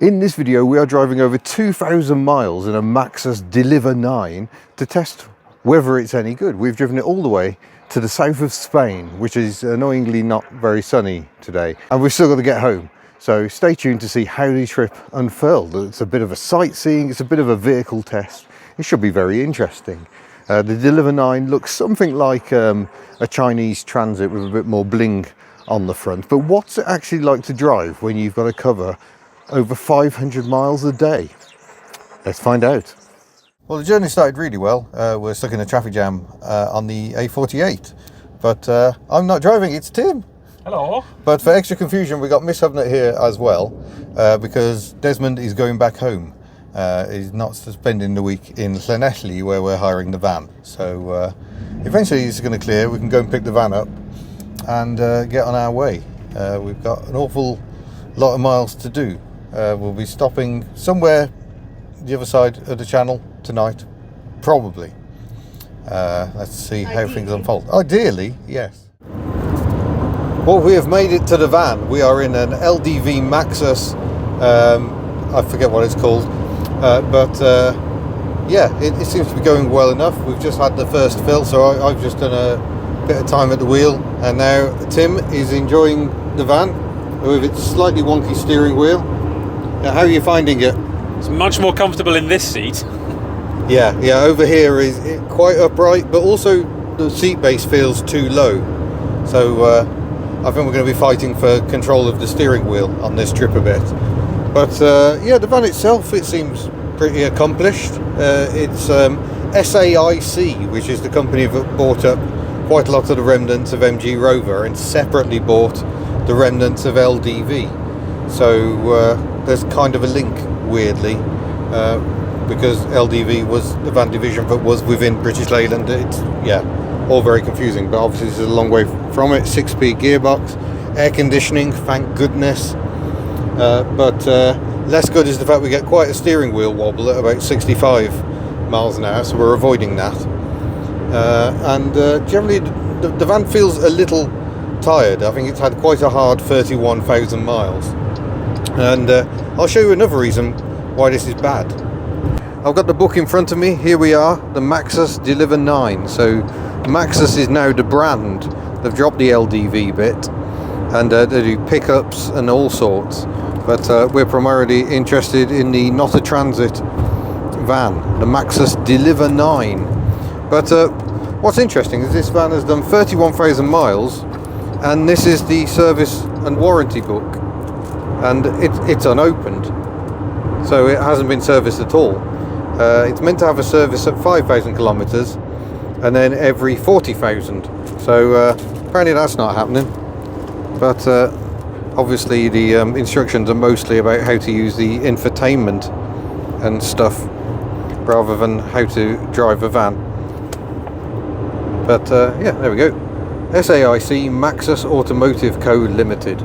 In this video we are driving over 2,000 miles in a Maxus Deliver 9 to test whether it's any good. We've driven it all the way to the south of Spain, which is annoyingly not very sunny today, and we've still got to get home. So stay tuned to see how the trip unfurled. It's a bit of a sightseeing, it's a bit of a vehicle test. It should be very interesting. The Deliver 9 looks something like a Chinese Transit with a bit more bling on the front, but what's it actually like to drive when you've got to cover over 500 miles a day? Let's find out. Well, the journey started really well. We're stuck in a traffic jam on the A48, but I'm not driving, it's Tim. Hello. But for extra confusion, we got Miss HubNut here as well, because Desmond is going back home. He's not spending the week in Saint-Emilion where we're hiring the van. So eventually it's going to clear, we can go and pick the van up and get on our way. We've got an awful lot of miles to do. We'll be stopping somewhere the other side of the channel tonight, probably. Let's see how things unfold. Ideally, yes. Well, we have made it to the van. We are in an LDV Maxus, I forget what it's called, but yeah, it seems to be going well enough. We've just had the first fill, so I've just done a bit of time at the wheel, and now Tim is enjoying the van with its slightly wonky steering wheel. How are you finding it? It's much more comfortable in this seat. Yeah, over here is quite upright, but also the seat base feels too low. So I think we're going to be fighting for control of the steering wheel on this trip a bit. But yeah, the van itself, it seems pretty accomplished. It's SAIC, which is the company that bought up quite a lot of the remnants of MG Rover and separately bought the remnants of LDV. So there's kind of a link, weirdly, because LDV was the van division that was within British Leyland. It's, yeah, all very confusing, but obviously this is a long way from it. 6-speed gearbox, air conditioning, thank goodness. But less good is the fact we get quite a steering wheel wobble at about 65 miles an hour, so we're avoiding that. And generally the van feels a little tired. I think it's had quite a hard 31,000 miles. And I'll show you another reason why this is bad. I've got the book in front of me. Here we are, the Maxus Deliver 9. So Maxus is now the brand. They've dropped the LDV bit, and they do pickups and all sorts. But we're primarily interested in the not a transit van, the Maxus Deliver 9. But what's interesting is this van has done 31,000 miles, and this is the service and warranty book, and it's unopened, so it hasn't been serviced at all. It's meant to have a service at 5,000 kilometers and then every 40,000, so apparently that's not happening. But obviously the instructions are mostly about how to use the infotainment and stuff rather than how to drive a van. But yeah, there we go. SAIC Maxus Automotive Co Limited.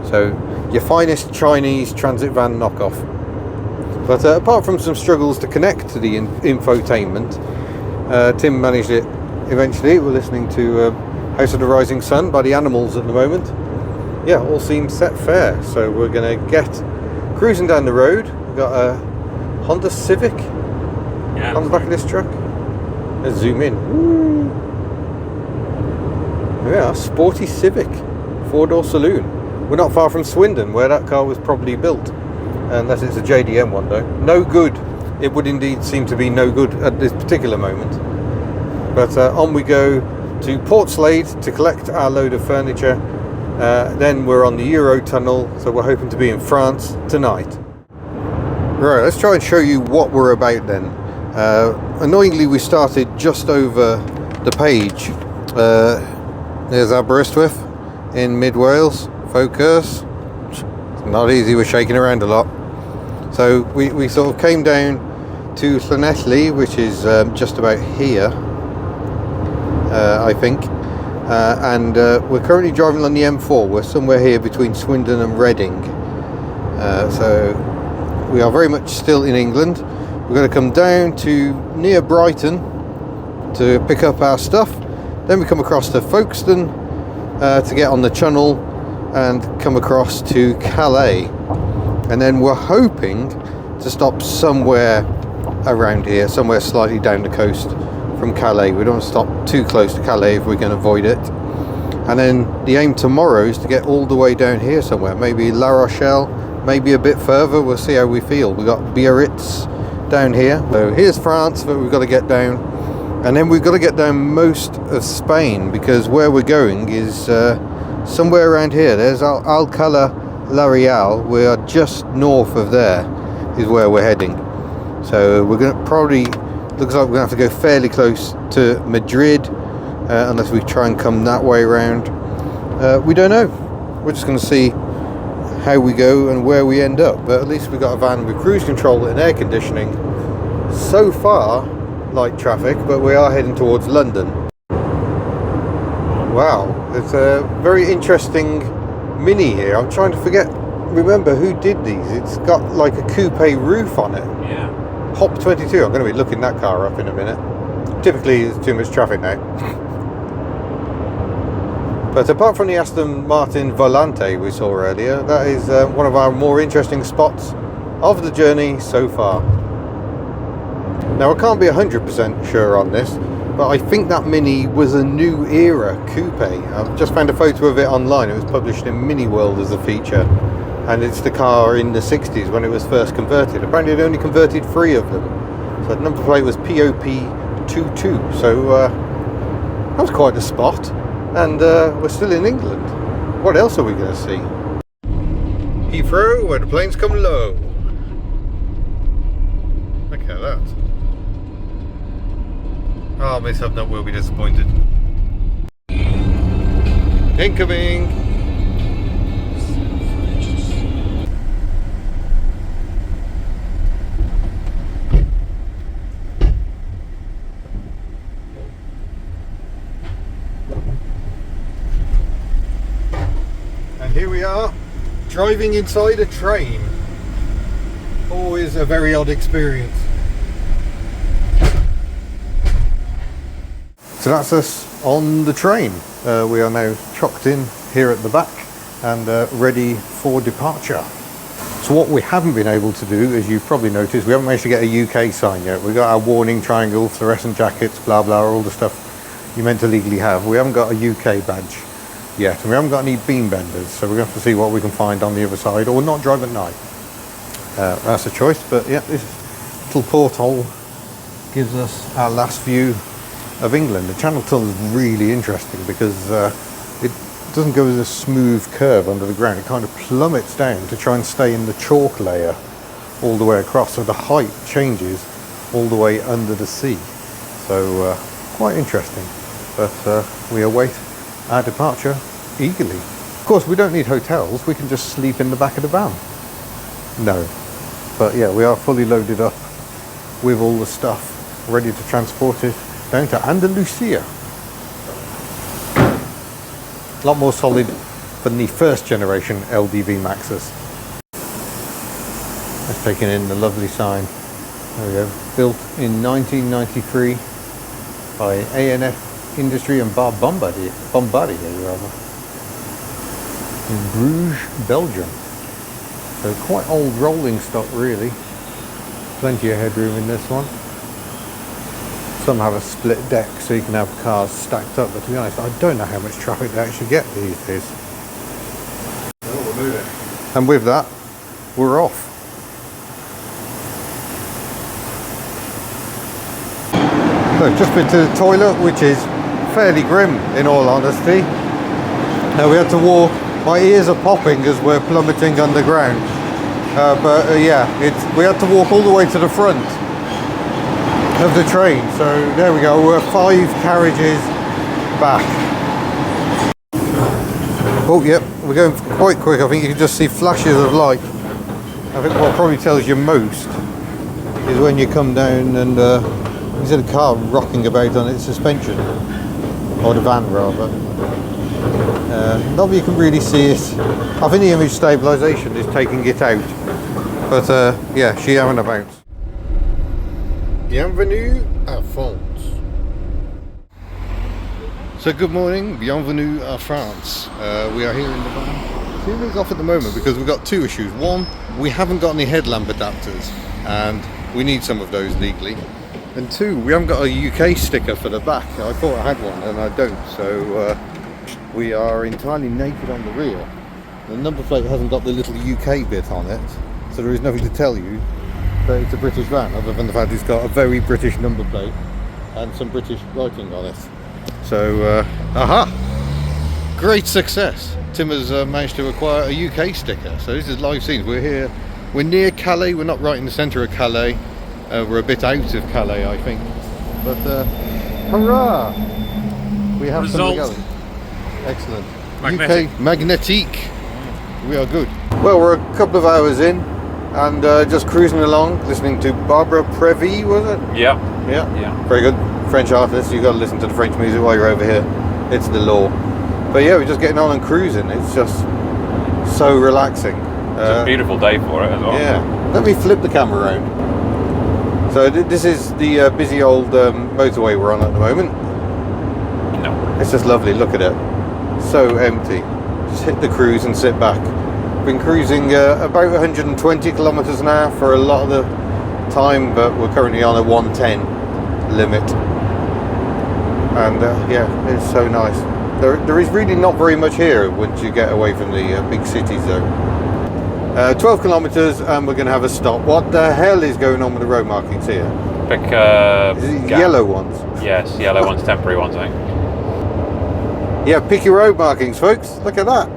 So your finest Chinese transit van knockoff. But apart from some struggles to connect to the infotainment, Tim managed it eventually. We're listening to House of the Rising Sun by the Animals at the moment. Yeah, all seems set fair. So we're going to get cruising down the road. We've got a Honda Civic on the back of this truck. Let's zoom in. Woo. Yeah, sporty Civic, 4-door saloon. We're not far from Swindon, where that car was probably built. Unless it's a JDM one though. No good. It would indeed seem to be no good at this particular moment. But on we go to Port Slade to collect our load of furniture. Then we're on the Eurotunnel, so we're hoping to be in France tonight. Right, let's try and show you what we're about then. Annoyingly, we started just over the page. There's Aberystwyth in mid-Wales. Focus. It's not easy, we're shaking around a lot. So we sort of came down to Llanelli, which is just about here, I think. And we're currently driving on the M4. We're somewhere here between Swindon and Reading. So we are very much still in England. We're going to come down to near Brighton to pick up our stuff. Then we come across to Folkestone to get on the channel and come across to Calais. and then we're hoping to stop somewhere around here, somewhere slightly down the coast from Calais. We don't want to stop too close to Calais if we can avoid it. And then the aim tomorrow is to get all the way down here somewhere, maybe La Rochelle, maybe a bit further. We'll see how we feel. We've got Biarritz down here. So here's France that we've got to get down, and then we've got to get down most of Spain, because where we're going is somewhere around here. There's Alcalá La Real. We are just north of there is where we're heading. So we're going to probably, looks like we're going to have to go fairly close to Madrid, unless we try and come that way around. We don't know. We're just going to see how we go and where we end up. But at least we've got a van with cruise control and air conditioning. So far, light traffic, but we are heading towards London. Wow, it's a very interesting Mini here. I'm trying to remember who did these. It's got like a coupe roof on it. Yeah. Hop 22. I'm going to be looking that car up in a minute. Typically there's too much traffic now. But apart from the Aston Martin Volante we saw earlier, that is one of our more interesting spots of the journey so far. Now I can't be 100% sure on this, but I think that Mini was a new era coupe. I've just found a photo of it online. It was published in Mini World as a feature, and it's the car in the 60s when it was first converted. Apparently it only converted 3 of them. So the number plate was POP22, so that was quite a spot. And we're still in England. What else are we going to see? Heathrow, where the planes come low. Look at that. Oh, Miss HubNut will be disappointed. Incoming! Here we are, driving inside a train. Always a very odd experience. So that's us on the train. We are now chocked in here at the back and ready for departure. So what we haven't been able to do, as you've probably noticed, we haven't managed to get a UK sign yet. We've got our warning triangle, fluorescent jackets, blah blah, all the stuff you meant to legally have. We haven't got a UK badge yet, and we haven't got any beam benders, so we're going to have to see what we can find on the other side, or not drive at night. That's a choice, but yeah, this little porthole gives us our last view of England. The Channel Tunnel is really interesting because it doesn't go as a smooth curve under the ground. It kind of plummets down to try and stay in the chalk layer all the way across, so the height changes all the way under the sea. So quite interesting, but we await our departure eagerly. Of course, we don't need hotels. We can just sleep in the back of the van. No, but yeah, we are fully loaded up with all the stuff, ready to transport it down to Andalucia. A lot more solid than the first generation LDV Maxus. That's taking in the lovely sign. There we go. Built in 1993 by ANF Industry and Bombardier rather, in Bruges, Belgium. So quite old rolling stock really. Plenty of headroom in this one. Some have a split deck so you can have cars stacked up, but to be honest, I don't know how much traffic they actually get these days. And with that, we're off. So just been to the toilet, which is fairly grim in all honesty. Now we had to walk, my ears are popping as we're plummeting underground, yeah, we had to walk all the way to the front of the train. So there we go, we're 5 carriages back. Oh yep, we're going quite quick. I think you can just see flashes of light. I think what probably tells you most is when you come down and you see the car rocking about on its suspension, or the van rather. Not that you can really see it. I think the image stabilisation is taking it out, but yeah, she having a bounce. Bienvenue à France. So good morning, bienvenue à France. We are here in the van. Two things off at the moment because we've got two issues. One, we haven't got any headlamp adapters and we need some of those legally. And two, we haven't got a UK sticker for the back. I thought I had one and I don't, so we are entirely naked on the rear. The number plate hasn't got the little UK bit on it, so there is nothing to tell you that it's a British van, other than the fact it's got a very British number plate and some British writing on it. So, aha! Great success! Tim has managed to acquire a UK sticker. So this is live scenes. We're here, we're near Calais, we're not right in the centre of Calais. We're a bit out of Calais, I think. But, hurrah! We have something going. Excellent. Magnetic. UK Magnetique. We are good. Well, we're a couple of hours in and just cruising along, listening to Barbara Prévy, was it? Yeah. Yeah. Very good. French artist. You've got to listen to the French music while you're over here. It's the law. But yeah, we're just getting on and cruising. It's just so relaxing. It's a beautiful day for it as well. Yeah. Let me flip the camera around. So this is the busy old motorway we're on at the moment. No. It's just lovely. Look at it. So empty. Just hit the cruise and sit back. Been cruising about 120 kilometers an hour for a lot of the time, but we're currently on a 110 limit. And yeah, it's so nice. There is really not very much here once you get away from the big cities though. 12 kilometers and we're going to have a stop. What the hell is going on with the road markings here? Pick Is it yellow ones? Yes, yellow ones, temporary ones, I think. Yeah, pick your road markings, folks. Look at that.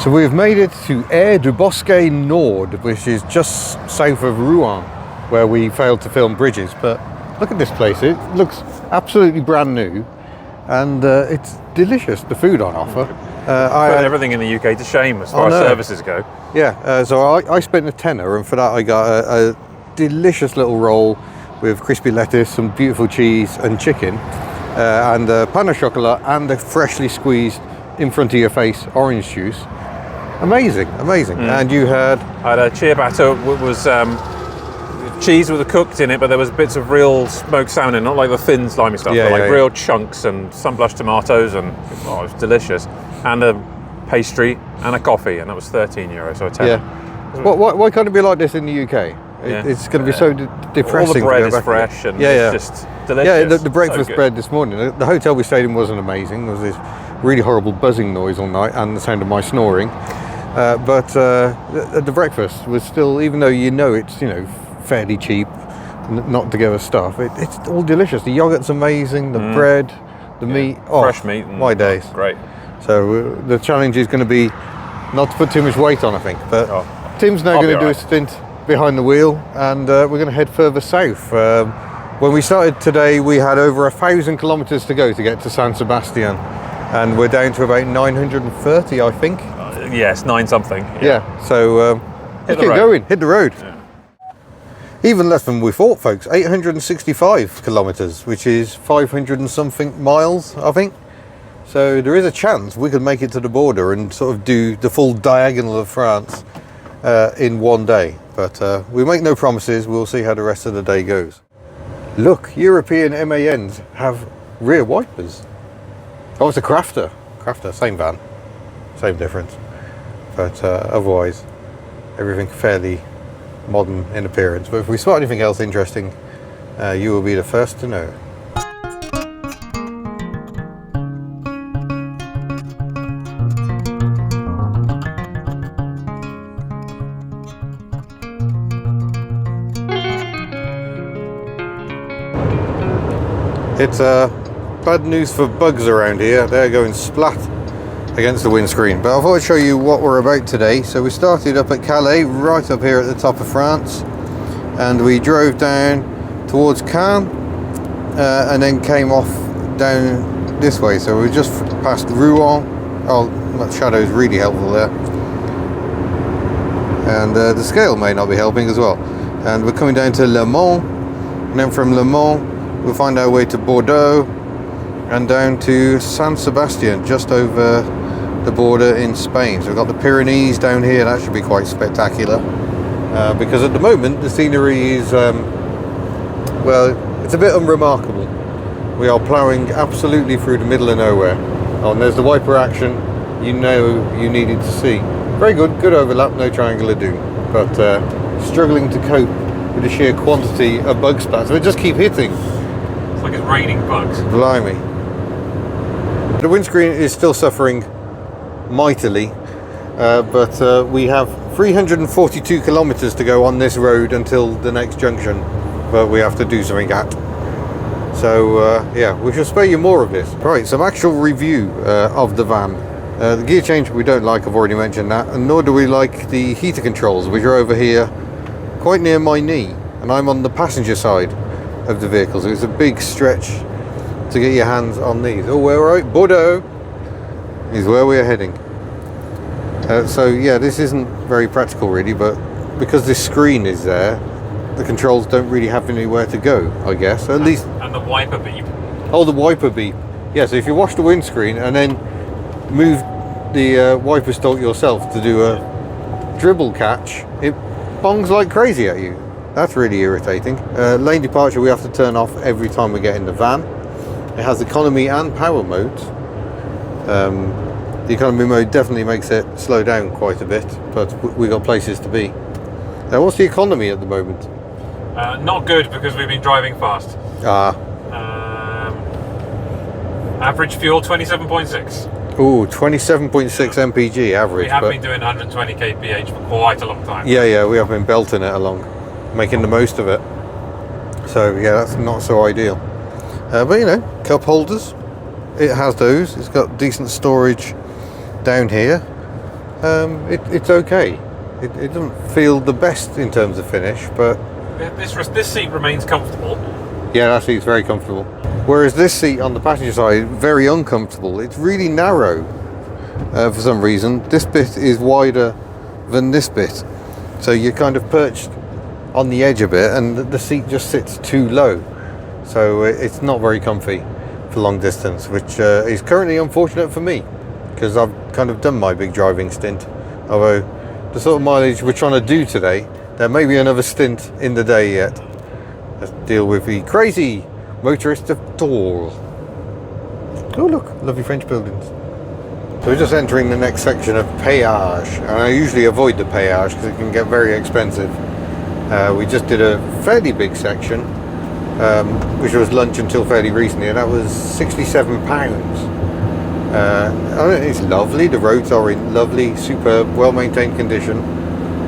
So we've made it to Aire du Bosquet Nord, which is just south of Rouen, where we failed to film bridges. But look at this place. It looks absolutely brand new, and it's delicious. The food on offer. Put everything in the UK to shame as far as services go. Yeah. So I spent a tenner, and for that I got a delicious little roll with crispy lettuce, some beautiful cheese, and chicken. And pain au chocolat and a freshly squeezed in front of your face orange juice. Amazing. And you had? I had a ciabatta, was cheese was cooked in it, but there was bits of real smoked salmon in it, not like the thin slimy stuff, but like real chunks, and some blushed tomatoes, and it was delicious. And a pastry and a coffee, and that was €13, so a tenner. Yeah. Why can't it be like this in the UK? It's going to be so depressing. All the bread is fresh and it's just delicious. Yeah, the breakfast bread this morning. The hotel we stayed in wasn't amazing. There was this really horrible buzzing noise all night and the sound of my snoring. But the breakfast was still, even though it's fairly cheap, not together stuff. It's all delicious. The yogurt's amazing. The bread, the meat, fresh meat. My days. Great. So the challenge is going to be not to put too much weight on, I think. But Tim's now going to do a stint behind the wheel, and we're going to head further south. When we started today, we had over 1,000 kilometers to go to get to San Sebastian, and we're down to about 930, I think. Yes, 9 something. Yeah. So let's keep going. Hit the road. Yeah. Even less than we thought, folks. 865 kilometers, which is 500 and something miles, I think. So there is a chance we could make it to the border and sort of do the full diagonal of France in one day. But we make no promises. We'll see how the rest of the day goes. Look, European MANs have rear wipers. Oh, it's a Crafter. Same van, same difference. But otherwise, everything fairly modern in appearance. But if we spot anything else interesting, you will be the first to know. It's bad news for bugs around here. They're going splat against the windscreen. But I thought I'd show you what we're about today. So we started up at Calais, right up here at the top of France, and we drove down towards Caen, and then came off down this way. So we just passed Rouen. Oh, that shadow is really helpful there. And the scale may not be helping as well. And we're coming down to Lerma, and then from Lerma we'll find our way to Bordeaux and down to Saint Sebastian, just over the border in Spain. So we've got the Pyrenees down here. That should be quite spectacular, because at the moment the scenery is, well, it's a bit unremarkable. We are ploughing absolutely through the middle of nowhere. Oh, and there's the wiper action. you know you needed to see. Very good overlap, no triangular doom, but struggling to cope with the sheer quantity of bug splats. They just keep hitting. It's like it's raining bugs. Blimey. The windscreen is still suffering mightily, but we have 342 kilometers to go on this road until the next junction, but we have to do something at. So yeah, we shall spare you more of this. Right, some actual review of the van. The gear change we don't like, I've already mentioned that, and nor do we like the heater controls, which are over here quite near my knee, and I'm on the passenger side of the vehicle, so it's a big stretch to get your hands on these. Oh, we're right, Bordeaux is where we're heading. So yeah, this isn't very practical really, but because this screen is there, the controls don't really have anywhere to go, I guess. At least. And the wiper beep. Oh, the wiper beep. Yeah, so if you wash the windscreen and then move the wiper stalk yourself to do a dribble catch, it bongs like crazy at you. That's really irritating. Lane departure we have to turn off every time we get in the van. It has economy and power modes. The economy mode definitely makes it slow down quite a bit, but we got places to be. Now, what's the economy at the moment? Not good because we've been driving fast. Average fuel 27.6. Ooh, 27.6 mpg average. We have been doing 120 kph for quite a long time. Yeah, we have been belting it along, making the most of it. So yeah, that's not so ideal. But you know, cup holders, it has those. It's got decent storage down here. It's okay. It doesn't feel the best in terms of finish, but this seat remains comfortable. Yeah, that seat's very comfortable. Whereas this seat on the passenger side, very uncomfortable. It's really narrow for some reason. This bit is wider than this bit, so you're kind of perched on the edge a bit, and the seat just sits too low. So it's not very comfy for long distance, which is currently unfortunate for me, because I've kind of done my big driving stint. Although the sort of mileage we're trying to do today, there may be another stint in the day yet. Let's deal with the crazy motorist of Tours. Oh look, lovely French buildings. So we're just entering the next section of péage, and I usually avoid the péage because it can get very expensive. We just did a fairly big section, which was lunch until fairly recently, and that was £67. It's lovely, the roads are in lovely, superb, well-maintained condition,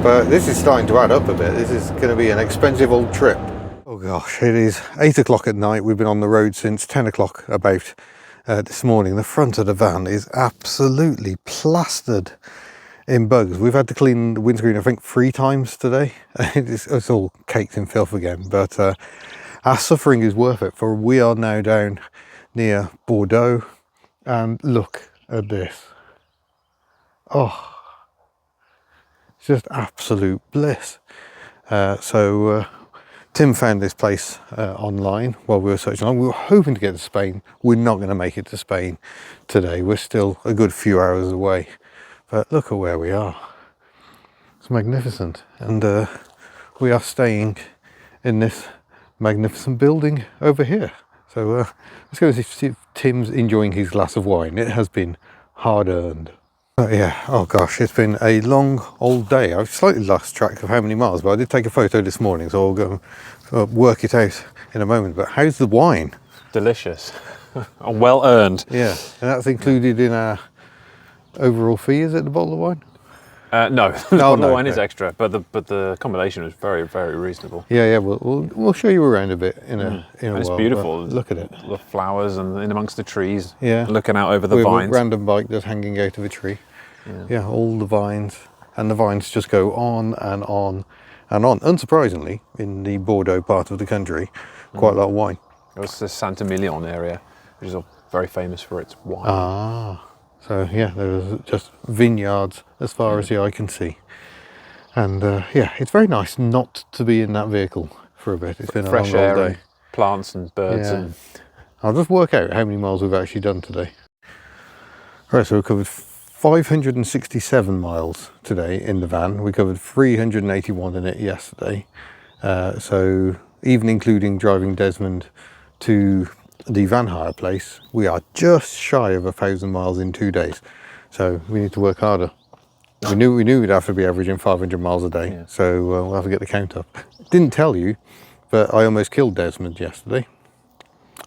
but this is starting to add up a bit. This is going to be an expensive old trip. Oh gosh, it is 8 o'clock at night. We've been on the road since 10 o'clock about this morning. The front of the van is absolutely plastered in bugs. We've had to clean the windscreen, I think, 3 times today. It's all caked in filth again, but our suffering is worth it, for we are now down near Bordeaux, and look at this. Oh, it's just absolute bliss. Tim found this place online while we were searching on. We were hoping to get to Spain. We're not going to make it to Spain today. We're still a good few hours away. But look at where we are. It's magnificent. And we are staying in this magnificent building over here. So let's go see if Tim's enjoying his glass of wine. It has been hard earned. Yeah, oh gosh, it's been a long old day. I've slightly lost track of how many miles, but I did take a photo this morning, so I'll go work it out in a moment. But how's the wine? Delicious. Well earned. Yeah, and that's included in our overall fee, is it, the bottle of wine? No, the bottle of wine is extra, but the combination was very, very reasonable. Yeah, we'll show you around a bit in a while. It's beautiful. Look at it. The flowers and in amongst the trees. Yeah. Looking out over the vines. A random bike just hanging out of a tree. Yeah, all the vines, and the vines just go on and on and on. Unsurprisingly, in the Bordeaux part of the country, quite a lot of wine. It was the Saint-Emilion area, which is very famous for its wine. Ah. So yeah, there's just vineyards as far as the eye can see, and yeah, it's very nice not to be in that vehicle for a bit. It's been fresh a long air, old day. and plants and birds. Yeah. And I'll just work out how many miles we've actually done today. Right, so we covered 567 miles today in the van. We covered 381 in it yesterday. So even including driving Desmond to the van hire place, we are just shy of 1,000 miles in 2 days. So we need to work harder. We knew we'd have to be averaging 500 miles a day, so we'll have to get the count up. Didn't tell you, but I almost killed Desmond yesterday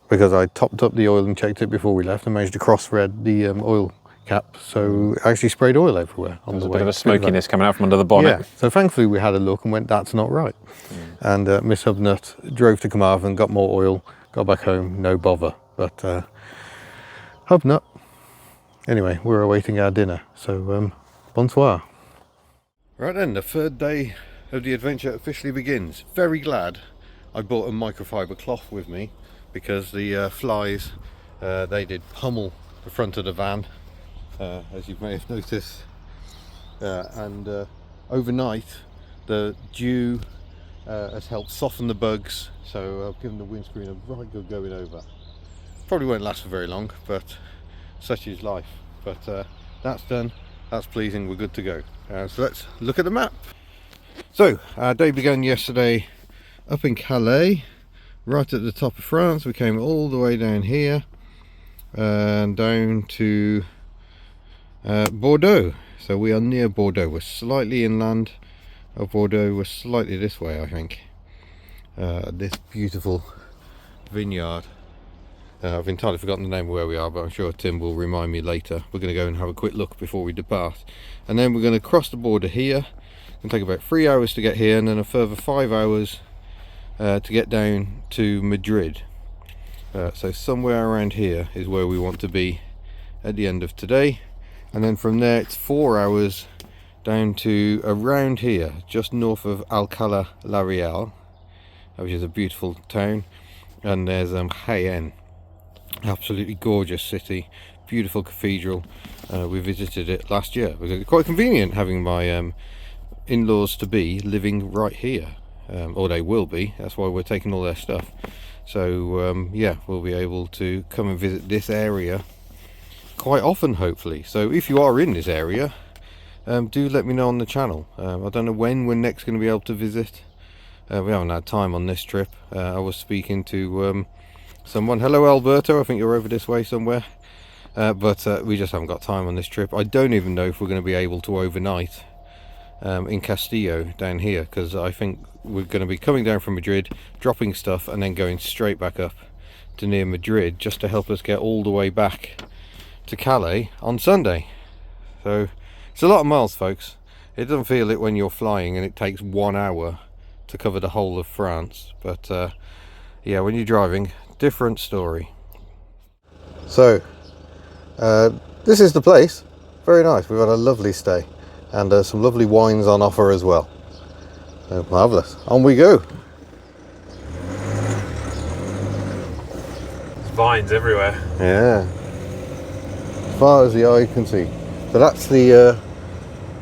because I topped up the oil and checked it before we left and managed to cross-thread the oil cap, so I actually sprayed oil everywhere on the way. There's a bit of a smokiness coming out from under the bonnet. Yeah, so thankfully we had a look and went, that's not right. And Miss HubNut drove to Carmarthen, got more oil, got back home, no bother. But HubNut, anyway, we're awaiting our dinner, so bonsoir. Right then, the third day of the adventure officially begins. Very glad I brought a microfiber cloth with me because the flies, they did pummel the front of the van, as you may have noticed. And overnight, the dew has helped soften the bugs, so I've given the windscreen a right good going over. Probably won't last for very long, but such is life. But that's done, that's pleasing, we're good to go. So let's look at the map. So our day began yesterday up in Calais, right at the top of France. We came all the way down here and down to Bordeaux. So we are near Bordeaux. We're slightly inland of Bordeaux. We're slightly this way, I think. This beautiful vineyard. I've entirely forgotten the name of where we are, but I'm sure Tim will remind me later. We're going to go and have a quick look before we depart. And then we're going to cross the border here. It'll take about 3 hours to get here, and then a further 5 hours to get down to Madrid. So somewhere around here is where we want to be at the end of today. And then from there it's 4 hours down to around here, just north of Alcalá la Real, which is a beautiful town. And there's Jaén, absolutely gorgeous city, beautiful cathedral. We visited it last year because it's quite convenient having my in-laws to be living right here, or they will be. That's why we're taking all their stuff. So yeah, we'll be able to come and visit this area quite often, hopefully. So if you are in this area, do let me know on the channel. I don't know when we're next going to be able to visit. We haven't had time on this trip. I was speaking to someone. Hello Alberto, I think you're over this way somewhere. But we just haven't got time on this trip. I don't even know if we're going to be able to overnight in Castillo down here, because I think we're going to be coming down from Madrid, dropping stuff and then going straight back up to near Madrid just to help us get all the way back to Calais on Sunday. So it's a lot of miles, folks. It doesn't feel it when you're flying and it takes 1 hour to cover the whole of France, but yeah, when you're driving, different story. So this is the place. Very nice. We've had a lovely stay and some lovely wines on offer as well. So marvellous. On we go. There's vines everywhere. Yeah, as far as the eye can see. So that's the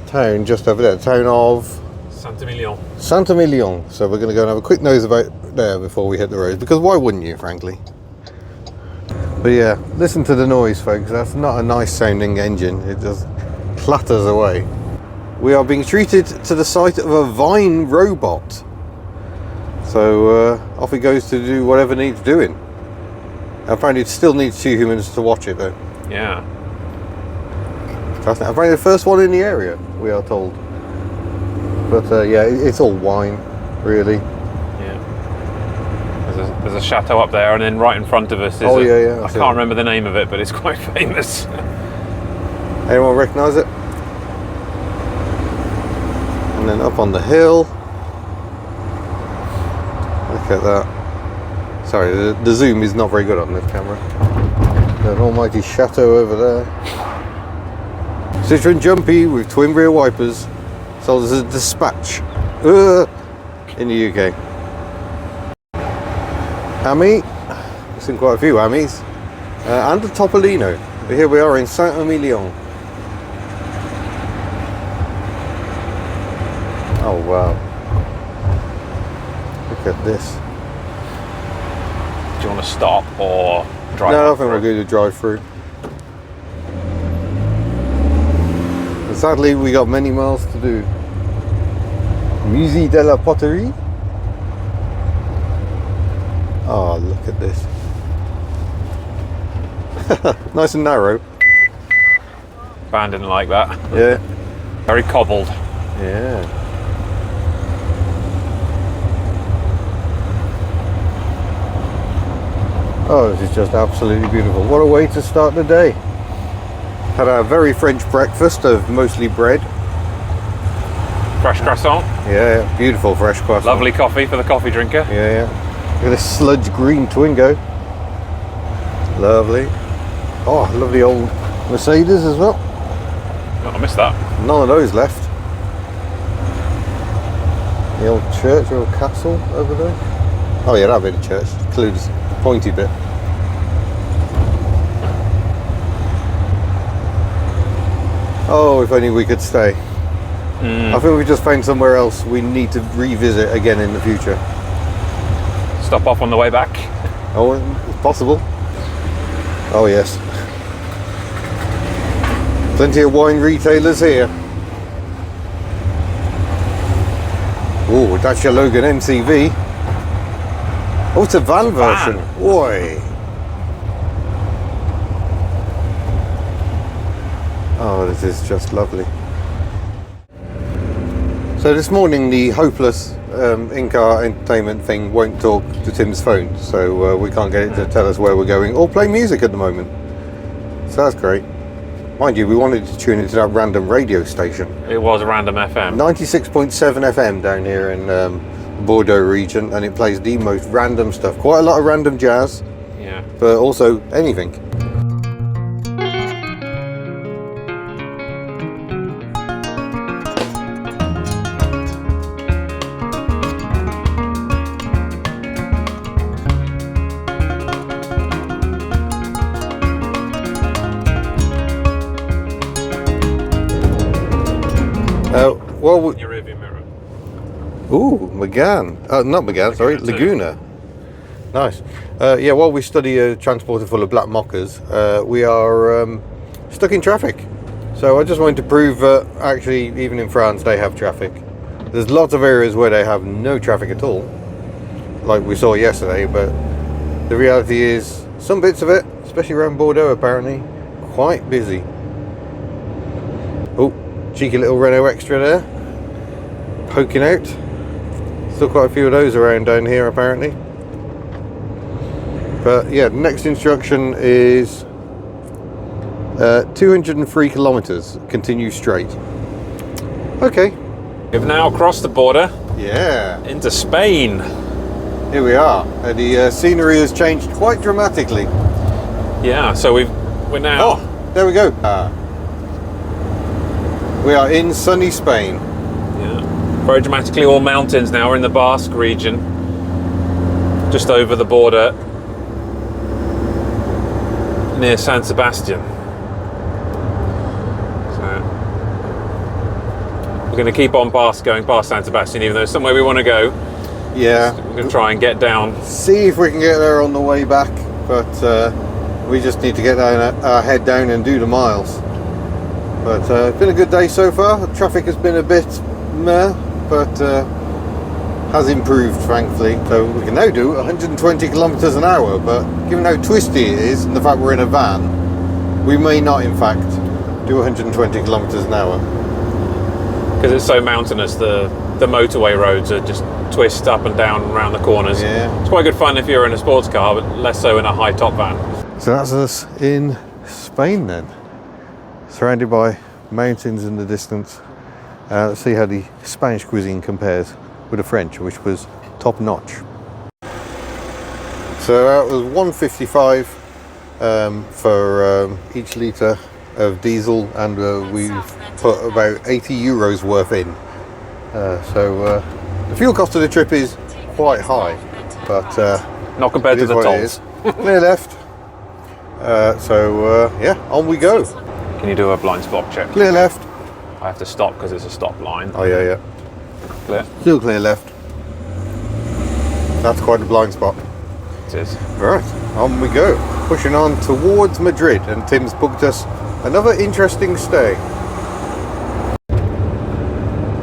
town just over there, the town of Saint-Emilion. Saint-Emilion. So we're going to go and have a quick nose about there before we hit the road, because why wouldn't you, frankly? But yeah, listen to the noise, folks. That's not a nice sounding engine. It just clatters away. We are being treated to the sight of a vine robot. So off he goes to do whatever needs doing. Apparently it still needs 2 humans to watch it though. Yeah. Apparently the first one in the area, we are told. But yeah, it's all wine, really. Yeah. There's a chateau up there, and then right in front of us is yeah. I can't remember the name of it, but it's quite famous. Anyone recognise it? And then up on the hill. Look at that. Sorry, the zoom is not very good on this camera. There's an almighty chateau over there. Citroen Jumpy with twin rear wipers. Sold as a dispatch in the UK. Ami, I've seen quite a few Amis, and a Topolino. But here we are in Saint-Emilion. Oh wow! Look at this. Do you want to stop or drive? No, I think we're going to drive through. And sadly, we got many miles to do. Musée de la Poterie. Oh, look at this. Nice and narrow. van didn't like that. Yeah. Very cobbled. Yeah. Oh, this is just absolutely beautiful. What a way to start the day. Had a very French breakfast of mostly bread. Fresh croissant. Yeah, beautiful fresh croissant. Lovely coffee for the coffee drinker. Yeah. Look at this sludge green Twingo. Lovely. Oh, lovely old Mercedes as well. Oh, I missed that. None of those left. The old church or castle over there. Oh yeah, that bit of church. Includes the pointy bit. Oh, if only we could stay. I think we just found somewhere else we need to revisit again in the future. Stop off on the way back. Oh, it's possible. Oh yes. Plenty of wine retailers here. Oh, that's your Logan MCV. Oh, it's a van version. Oi. Oh, this is just lovely. So this morning the hopeless in-car entertainment thing won't talk to Tim's phone, so we can't get it to tell us where we're going or play music at the moment. So that's great. Mind you, we wanted to tune into that random radio station. It was random FM. 96.7 FM down here in Bordeaux region, and it plays the most random stuff. Quite a lot of random jazz, Yeah. but also anything. Well, Your rearview mirror. ooh, McGann. Not McGann, sorry, Laguna. Nice. Yeah, while we study a transporter full of black mockers, we are stuck in traffic. So I just wanted to prove that actually, even in France, they have traffic. There's lots of areas where they have no traffic at all, like we saw yesterday, but the reality is some bits of it, especially around Bordeaux apparently, quite busy. Oh, cheeky little Renault Extra there, poking out. Still quite a few of those around down here apparently. But yeah, the next instruction is 203 kilometers, continue straight. Okay. We've now crossed the border. Yeah. Into Spain. Here we are. The scenery has changed quite dramatically. Yeah, so we're now... Oh, there we go. We are in sunny Spain. Yeah. Very dramatically, all mountains now. We're in the Basque region. Just over the border. Near San Sebastian. So we're going to keep on going past San Sebastian, even though it's somewhere we want to go. Yeah. We're going to try and get down. See if we can get there on the way back, but we just need to get our head down and do the miles. But it's been a good day so far. The traffic has been a bit meh, but has improved, thankfully. So we can now do 120 kilometers an hour, but given how twisty it is and the fact we're in a van, we may not, in fact, do 120 kilometers an hour. Because it's so mountainous, the motorway roads are just twist up and down around the corners. Yeah. It's quite good fun if you're in a sports car, but less so in a high top van. So that's us in Spain then. Surrounded by mountains in the distance. Let's see how the Spanish cuisine compares with the French, which was top notch. So that was $1.55 for each litre of diesel, and we've put about 80 euros worth in. So the fuel cost of the trip is quite high, but not compared to the tolls. Clear left. Yeah, on we go. Can you do a blind spot check? Clear left. I have to stop because it's a stop line. Oh yeah. Clear. Still clear left. That's quite a blind spot. It is. Right, on we go. Pushing on towards Madrid, and Tim's booked us another interesting stay.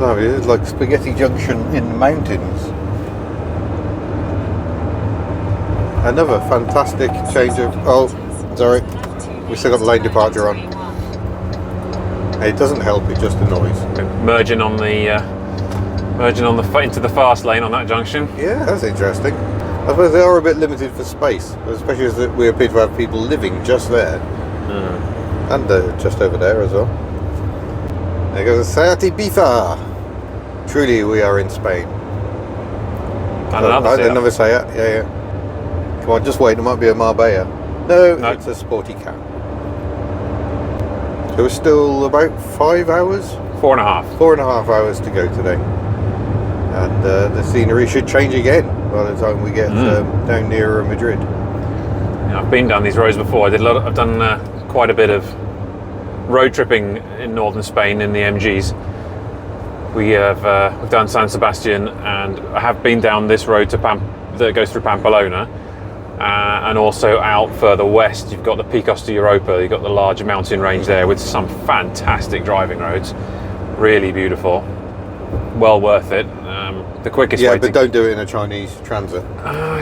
Oh, it's like Spaghetti Junction in the mountains. Another fantastic change of... Oh, sorry. We still got the lane departure on. It doesn't help, it just annoys. Merging on the into the fast lane on that junction. Yeah, that's interesting. I suppose they are a bit limited for space, especially as we appear to have people living just there. And just over there as well. There goes Saint-Emilion. Truly, we are in Spain. Another Seat. Yeah. Come on, just wait. It might be a Marbella. No, it's a sporty cat. So we're still about 5 hours? 4.5. 4.5 hours to go today. And the scenery should change again by the time we get down near Madrid. Yeah, I've been down these roads before. I've done quite a bit of road tripping in northern Spain in the MGs. We've done San Sebastian, and I have been down this road that goes through Pamplona, and also out further west. You've got the Picos de Europa. You've got the larger mountain range there with some fantastic driving roads. Really beautiful. Well worth it. The quickest way. Yeah, but don't do it in a Chinese Transit.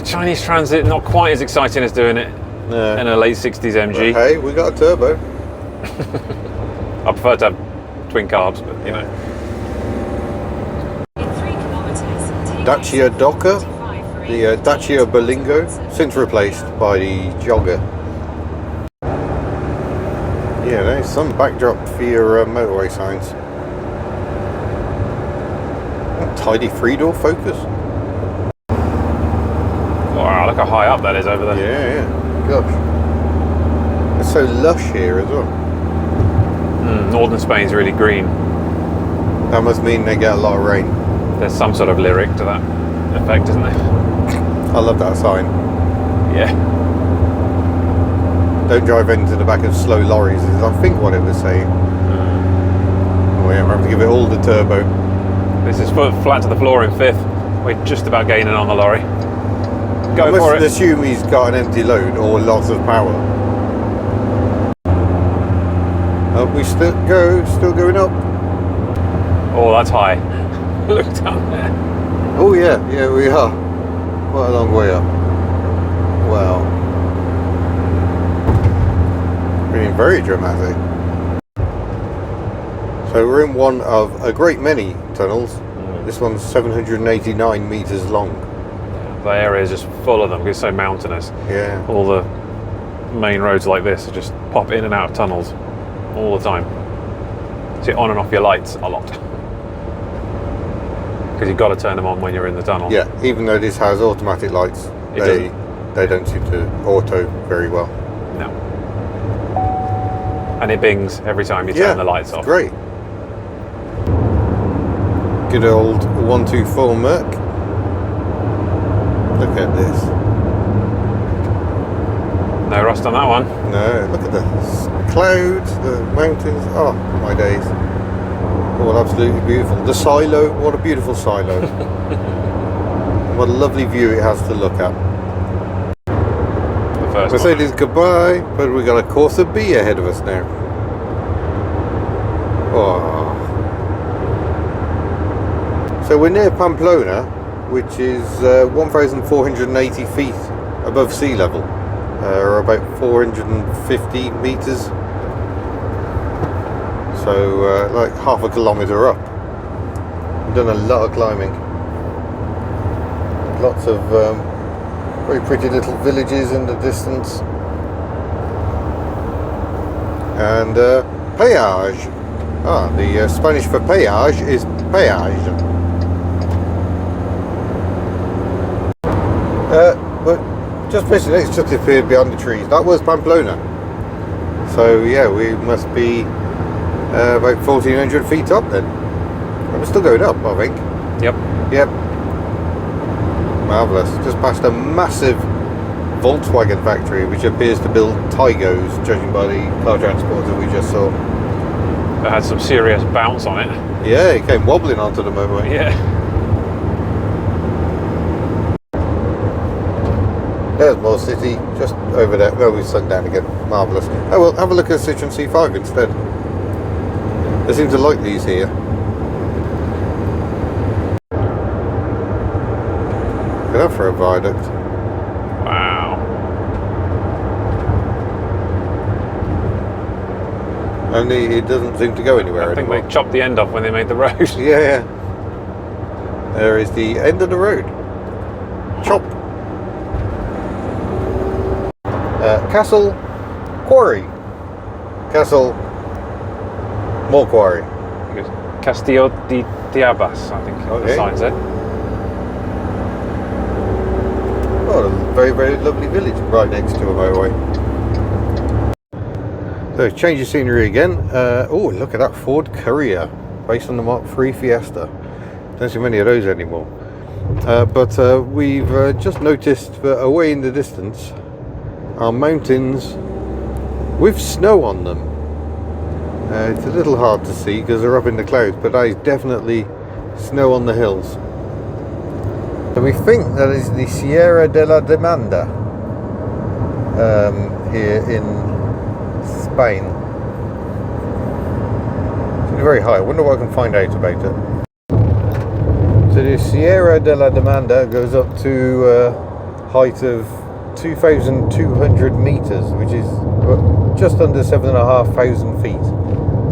Chinese Transit, not quite as exciting as doing it in a late 60s MG. But hey, we got a turbo. I prefer to have twin carbs, but you know. Dacia Docker, the Dacia Berlingo, since replaced by the Jogger. Yeah, there's some backdrop for your motorway signs. Tidy 3-door Focus. Wow, look how high up that is over there. Yeah. Gosh. It's so lush here as well. Northern Spain's really green. That must mean they get a lot of rain. There's some sort of lyric to that effect, isn't there? I love that sign. Yeah. Don't drive into the back of slow lorries, is I think what it was saying. Oh yeah, we're having to give it all the turbo. This is flat to the floor in 5th. We're just about gaining on the lorry. Go for it. I must assume he's got an empty load or lots of power. We still going up. Oh, that's high. Look down there. Oh yeah, we are. Quite a long way up. Wow. Being very dramatic. So we're in one of a great many tunnels. This one's 789 metres long. The area is just full of them because it's so mountainous. Yeah. All the main roads like this just pop in and out of tunnels all the time. So you're on and off your lights a lot. Because you've got to turn them on when you're in the tunnel. Yeah, even though this has automatic lights, they don't seem to auto very well. No. And it bings every time you turn the lights off. Great. Good old 124 Merc. Look at this. No rust on that one. No, look at the clouds, the mountains. Oh, my days. Oh, absolutely beautiful. The silo, what a beautiful silo. What a lovely view it has to look at. The first Mercedes one. Goodbye, but we've got a Corsa B ahead of us now. Oh. So we're near Pamplona, which is 1,480 feet above sea level, or about 450 metres. So like half a kilometre up. We've done a lot of climbing. Lots of very pretty little villages in the distance. And peage. The Spanish for peage is peage. But just missing it, it's just appeared behind the trees. That was Pamplona. So yeah, we must be about 1,400 feet up then. And we're still going up, I think. Yep. Marvellous. Just past a massive Volkswagen factory which appears to build Tigos, judging by the car transporter we just saw. It had some serious bounce on it. Yeah, it came wobbling onto the motorway. Yeah. There's more city, just over there. No, we've sunk down again. Marvellous. Oh well, have a look at Citroen C5 instead. They seem to like these here. Look at that for a viaduct. Wow. And it doesn't seem to go anywhere I think anymore. they chopped the end off when they made the road. Yeah. There is the end of the road. Chop. Castle Quarry. Castle more quarry. Castillo de Tiabas, I think the sign said. Oh, a very, very lovely village right next to a motorway. So, change of scenery again. Oh, look at that Ford Courier, based on the Mark III Fiesta. Don't see many of those anymore. But we've just noticed that away in the distance are mountains with snow on them. It's a little hard to see because they're up in the clouds, but that is definitely snow on the hills. So we think that is the Sierra de la Demanda here in Spain. It's very high. I wonder what I can find out about it. So the Sierra de la Demanda goes up to a height of 2,200 meters, which is just under 7,500 feet.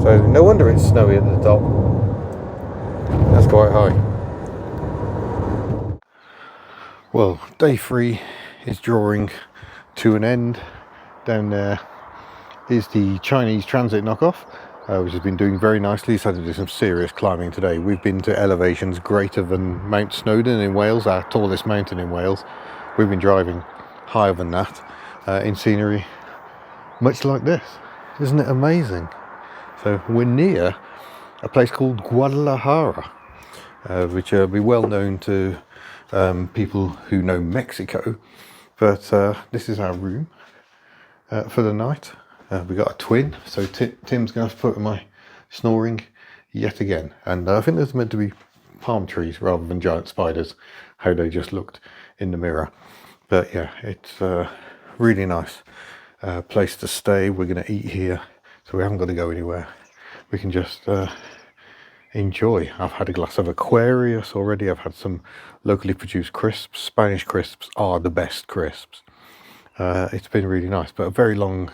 So no wonder it's snowy at the top. That's quite high. Well, day 3 is drawing to an end. Down there is the Chinese transit knockoff, which has been doing very nicely. It's had to do some serious climbing today. We've been to elevations greater than Mount Snowdon in Wales, our tallest mountain in Wales. We've been driving higher than that in scenery much like this. Isn't it amazing? So we're near a place called Guadalajara, which will be well known to people who know Mexico. But this is our room for the night. We got a twin, so Tim's going to have to put in my snoring yet again. And I think there's meant to be palm trees rather than giant spiders, how they just looked in the mirror. But yeah, it's really nice place to stay. We're going to eat here, so we haven't got to go anywhere. We can just enjoy. I've had a glass of Aquarius already. I've had some locally produced crisps. Spanish crisps are the best crisps. It's been really nice, but a very long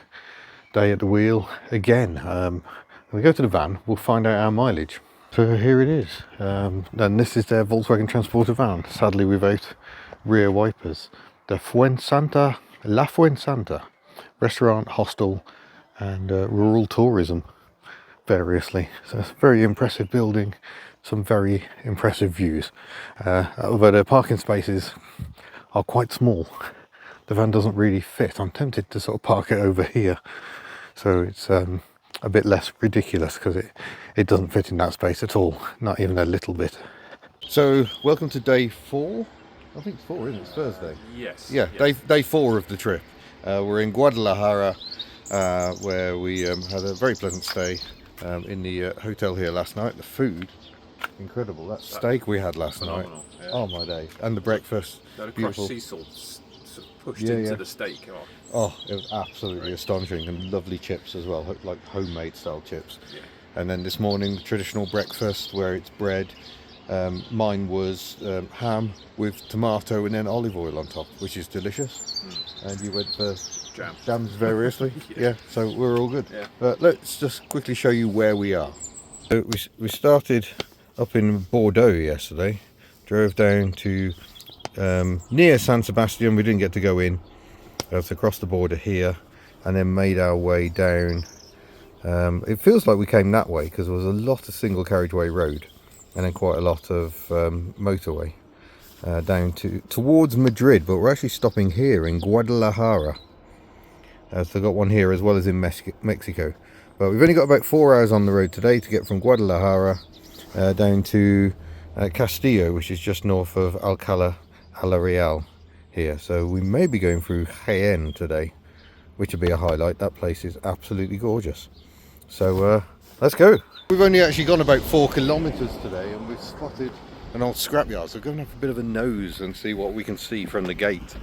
day at the wheel again. When we go to the van, we'll find out our mileage. So here it is. And this is their Volkswagen Transporter van, sadly without rear wipers. The La Fuensanta restaurant, hostel and rural tourism variously. So it's a very impressive building, some very impressive views, although the parking spaces are quite small. The van doesn't really fit. I'm tempted to sort of park it over here, so it's a bit less ridiculous because it doesn't fit in that space at all, not even a little bit. So welcome to day 4. I think it's 4, isn't it? It's Thursday. Yes. Yeah, yes. Day 4 of the trip. We're in Guadalajara, where we had a very pleasant stay in the hotel here last night. The food, incredible. That steak we had last night. Yeah. Oh my days. And the breakfast. That crushed sea salt pushed into the steak. Oh, it was absolutely astonishing, and lovely chips as well, like homemade style chips. Yeah. And then this morning, the traditional breakfast where it's bread. Mine was ham with tomato and then olive oil on top, which is delicious. And you went for jams variously. Yeah, so we're all good. Yeah. But let's just quickly show you where we are. So we started up in Bordeaux yesterday, drove down to near San Sebastian. We didn't get to go in. We have to cross the border here and then made our way down. It feels like we came that way because there was a lot of single carriageway road and then quite a lot of motorway down towards Madrid, but we're actually stopping here in Guadalajara. So I've got one here as well as in Mexico. But we've only got about 4 hours on the road today to get from Guadalajara down to Castillo, which is just north of Alcalá la Real here. So we may be going through Jaén today, which will be a highlight. That place is absolutely gorgeous. So let's go. We've only actually gone about 4 kilometres today, and we've spotted an old scrapyard. So we're going to have a bit of a nose and see what we can see from the gate.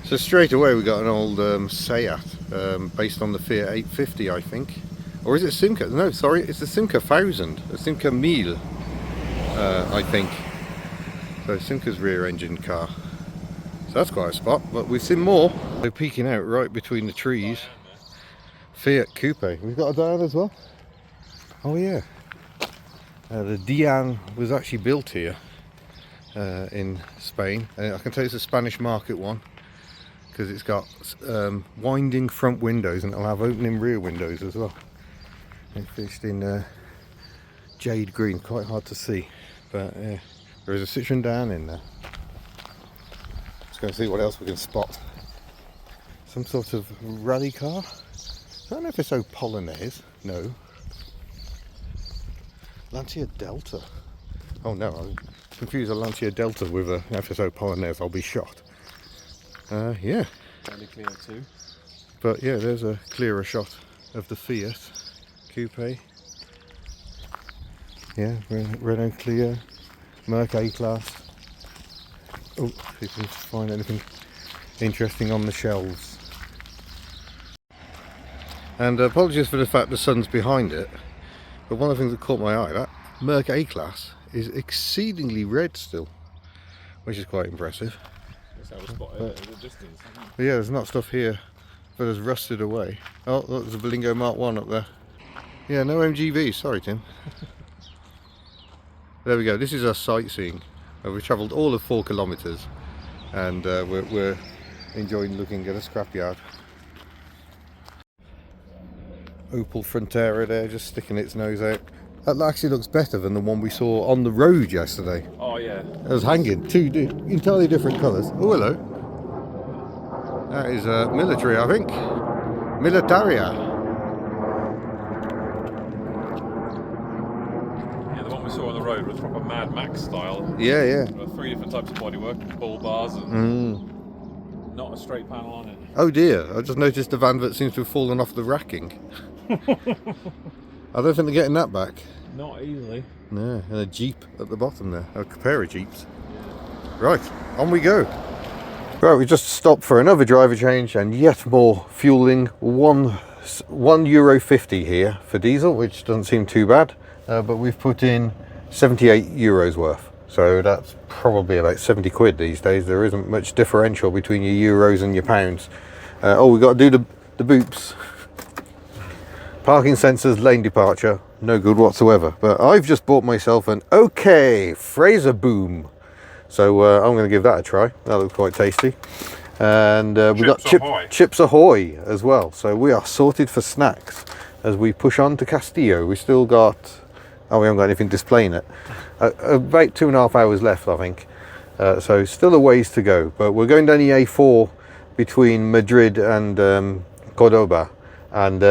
So straight away we got an old Seat, based on the Fiat 850, I think. Or is it Simca? No, sorry, it's the Simca 1000, the Simca 1000, I think. So Simca's rear engine car. So that's quite a spot, but we've seen more. They're peeking out right between the trees. Fiat Coupe. We've got a Diane as well. Oh yeah. The Diane was actually built here in Spain. I can tell it's a Spanish market one because it's got winding front windows and it'll have opening rear windows as well. It's finished in jade green, quite hard to see, but there is a Citroen down in there. Just going to see what else we can spot. Some sort of rally car. I don't know if it's so Polonaise. No. Lancia Delta. Oh no, I confused a Lancia Delta with a FSO Polonaise. I'll be shot. Yeah. Fairly clear too. But yeah, there's a clearer shot of the Fiat Coupe. Yeah, Renault Clio, Merc A-Class. Oh, see if we can find anything interesting on the shelves. And apologies for the fact the sun's behind it, but one of the things that caught my eye, that Merc A-Class is exceedingly red still, which is quite impressive. That's how we spot it at the distance. But yeah, there's not stuff here that has rusted away. Oh, look, there's a Berlingo Mark 1 up there. Yeah, no MGV, sorry Tim. There we go, this is our sightseeing. We've travelled all of 4 kilometres and we're enjoying looking at a scrapyard. Opel Frontera there, just sticking its nose out. That actually looks better than the one we saw on the road yesterday. Oh yeah. It was hanging, two entirely different colours. Oh hello. That is military, I think. Militaria. We saw on the road was proper Mad Max style. Yeah, yeah. There were 3 different types of bodywork, bull bars and not a straight panel on it. Oh dear, I just noticed the van that seems to have fallen off the racking. I don't think they're getting that back. Not easily. No, and a Jeep at the bottom there, a pair of Jeeps. Right, on we go. Right, we just stopped for another driver change and yet more fueling. €1.50 here for diesel, which doesn't seem too bad. But we've put in 78 euros worth, so that's probably about 70 quid these days. There isn't much differential between your euros and your pounds. Oh, we've got to do the boops. Parking sensors, lane departure, no good whatsoever. But I've just bought myself an OK Fraser Boom, so I'm going to give that a try. That looks quite tasty. And we've got Chips Ahoy as well, so we are sorted for snacks as we push on to Castillo. We still got... Oh, we haven't got anything displaying it. About 2.5 hours left, I think. So still a ways to go. But we're going down the A4 between Madrid and Cordoba, and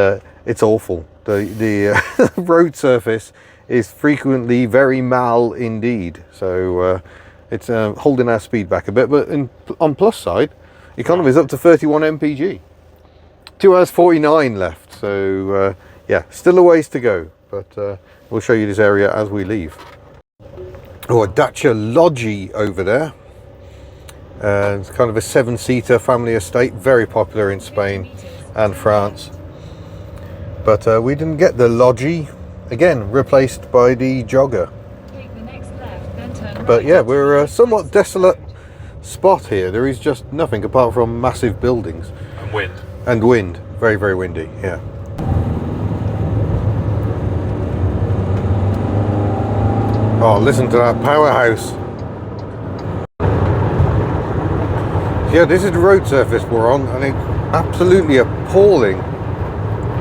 it's awful. The road surface is frequently very mal indeed. So it's holding our speed back a bit. But on plus side, economy is up to 31 mpg. 2 hours 49 left. So yeah, still a ways to go. But we'll show you this area as we leave. Oh, a Dacia Logi over there. It's kind of a 7-seater family estate, very popular in Spain and France. But we didn't get the Logi, again replaced by the Jogger. Take the next left, then turn right. But yeah, we're a somewhat desolate spot here. There is just nothing apart from massive buildings. And wind. And wind, very, very windy, yeah. Oh, listen to that powerhouse. Yeah, this is the road surface we're on, and it's absolutely appalling.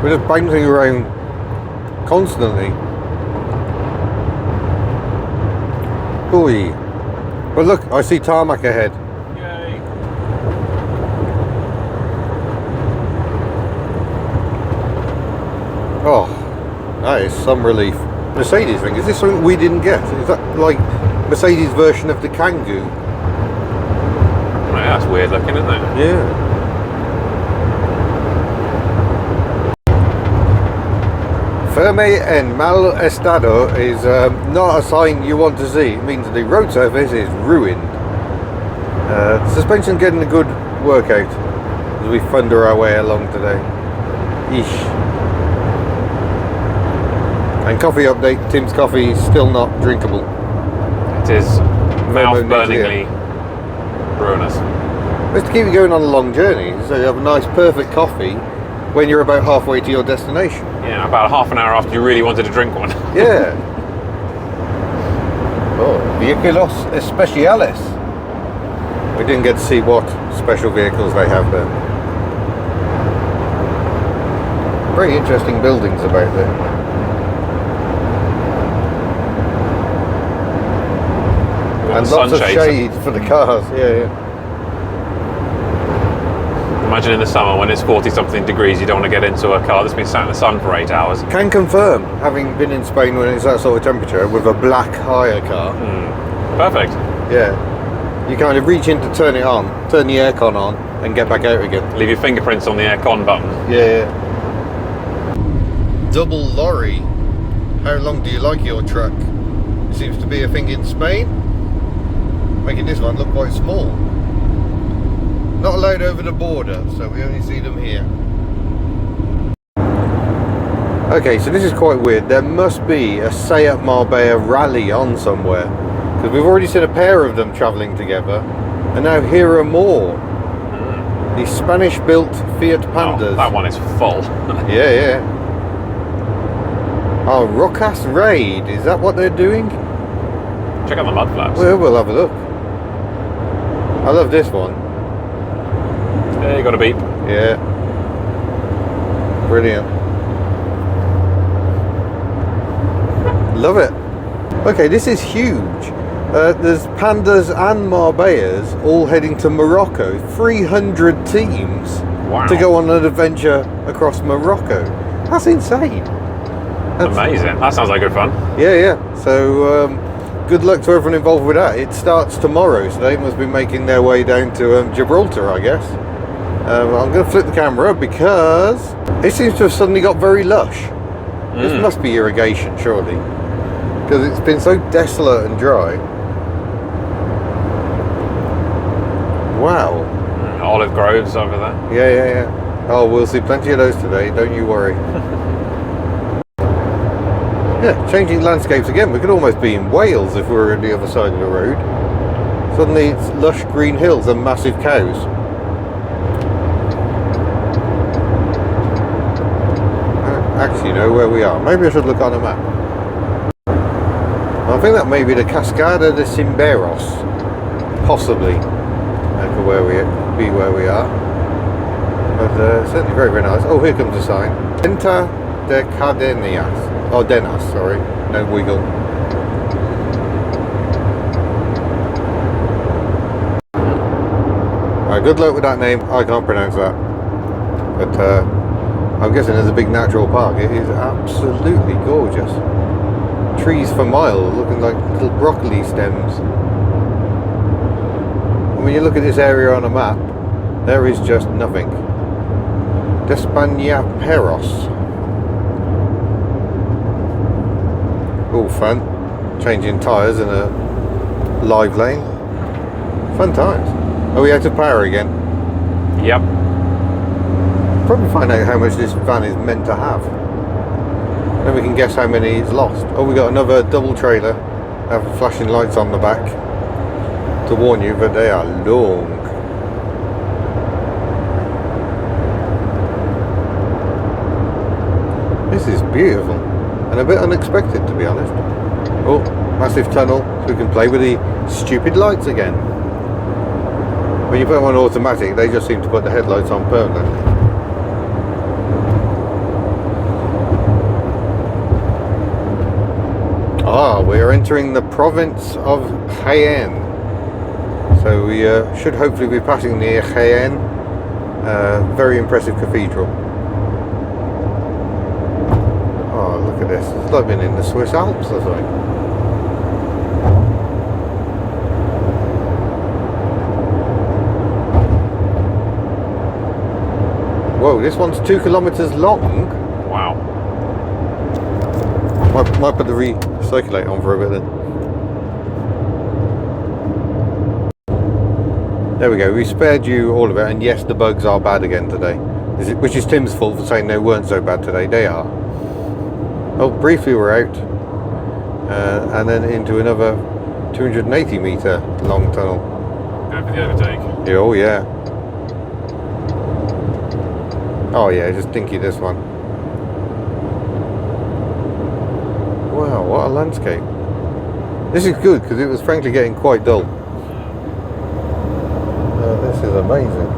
We're just bouncing around constantly. Ooh. But look, I see tarmac ahead. Yay. Oh, that is some relief. Mercedes thing, is this something we didn't get? Is that like Mercedes version of the Kangoo? Right, that's weird looking, isn't it? Yeah. Firme en mal estado is not a sign you want to see. It means the road surface is ruined. Suspension getting a good workout as we thunder our way along today. Eesh. And coffee update, Tim's coffee is still not drinkable. It is mouth-burningly ruinous. Just to keep you going on a long journey, so you have a nice perfect coffee, when you're about halfway to your destination. Yeah, about half an hour after you really wanted to drink one. Yeah. Oh, vehículos especiales. We didn't get to see what special vehicles they have there. Very interesting buildings about there. And lots of shade for the cars. Yeah. Imagine in the summer when it's 40-something degrees, you don't want to get into a car that's been sat in the sun for 8 hours. Can confirm, having been in Spain when it's that sort of temperature, with a black hire car. Perfect. Yeah. You kind of reach in to turn it on, turn the aircon on, and get back out again. Leave your fingerprints on the aircon button. Yeah. Double lorry. How long do you like your truck? It seems to be a thing in Spain, making this one look quite small. Not allowed over the border, so we only see them here. Okay, so this is quite weird. There must be a Seat Marbella rally on somewhere, because we've already seen a pair of them travelling together, and now here are more. The Spanish-built Fiat Pandas. Oh, that one is full. Yeah. Oh, Rocas Raid, is that what they're doing? Check out the mud flaps. Well, we'll have a look. I love this one. Yeah, you got a beep. Yeah. Brilliant. Love it. Okay, this is huge. There's Pandas and Marbellas all heading to Morocco. 300 teams to go on an adventure across Morocco. That's insane. That's amazing. That sounds like good fun. Yeah. So good luck to everyone involved with that. It starts tomorrow, so they must be making their way down to Gibraltar, I guess. I'm going to flip the camera because it seems to have suddenly got very lush. This must be irrigation, surely, because it's been so desolate and dry. Wow. Olive groves over there. Yeah. Oh, we'll see plenty of those today, don't you worry. Yeah, changing landscapes again. We could almost be in Wales if we were on the other side of the road. Suddenly it's lush green hills and massive cows. I don't actually know where we are. Maybe I should look on a map. I think that may be the Cascada de Cimberos. Possibly. That could be where we are. But certainly very, very nice. Oh, here comes a sign. Venta de Cardenas. Oh, Denas, sorry. No wiggle. Alright, good luck with that name. I can't pronounce that. But I'm guessing there's a big natural park. It is absolutely gorgeous. Trees for miles, looking like little broccoli stems. When you look at this area on a map, there is just nothing. Despañaperros. All fun. Changing tyres in a live lane. Fun times. Are we out of power again? Yep. Probably find out how much this van is meant to have. Then we can guess how many it's lost. Oh, we got another double trailer. Have flashing lights on the back to warn you that they are long. This is beautiful and a bit unexpected, to be honest. Oh, massive tunnel, so we can play with the stupid lights again. When you put them on automatic, they just seem to put the headlights on permanently. Ah, we are entering the province of Jaén. So we should hopefully be passing near Jaén. Very impressive cathedral. Oh, look at this. It's like being in the Swiss Alps or something. Whoa, this one's 2 kilometers long. Wow. Might put the recirculate on for a bit then. There we go, we spared you all of it, and yes, the bugs are bad again today. Which is Tim's fault for saying they weren't so bad today. They are. Oh, briefly we're out. And then into another 280 metre long tunnel. Go for the overtake. Yeah, oh yeah. Oh yeah, just dinky this one. Wow, what a landscape. This is good because it was frankly getting quite dull. This is amazing.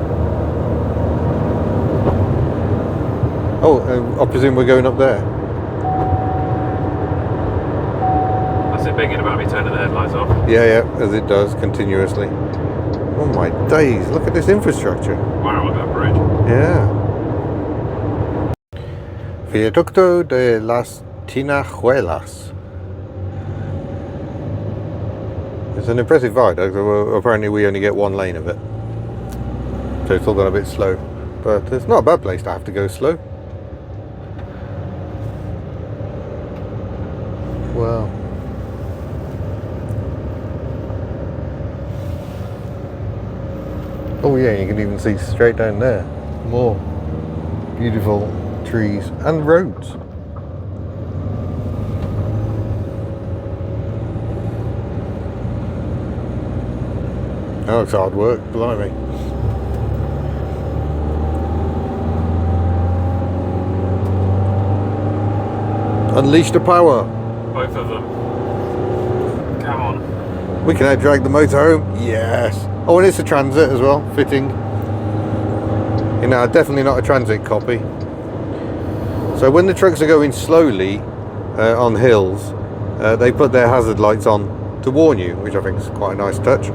Oh, I presume we're going up there. That's it binging about me turning the headlights off. Yeah, as it does continuously. Oh my days, look at this infrastructure. Wow, look at that bridge. Yeah. Viaducto de las Tinajuelas. It's an impressive viaduct, although apparently we only get one lane of it. So it's all gone a bit slow. But it's not a bad place to have to go slow. Wow. Oh yeah, you can even see straight down there. More beautiful trees and roads. Oh, it's hard work, blimey. Unleash the power. Both of them. Come on. We can now drag the motor home. Yes. Oh, and it's a transit as well, fitting. You know, definitely not a transit copy. So when the trucks are going slowly on hills, they put their hazard lights on to warn you, which I think is quite a nice touch.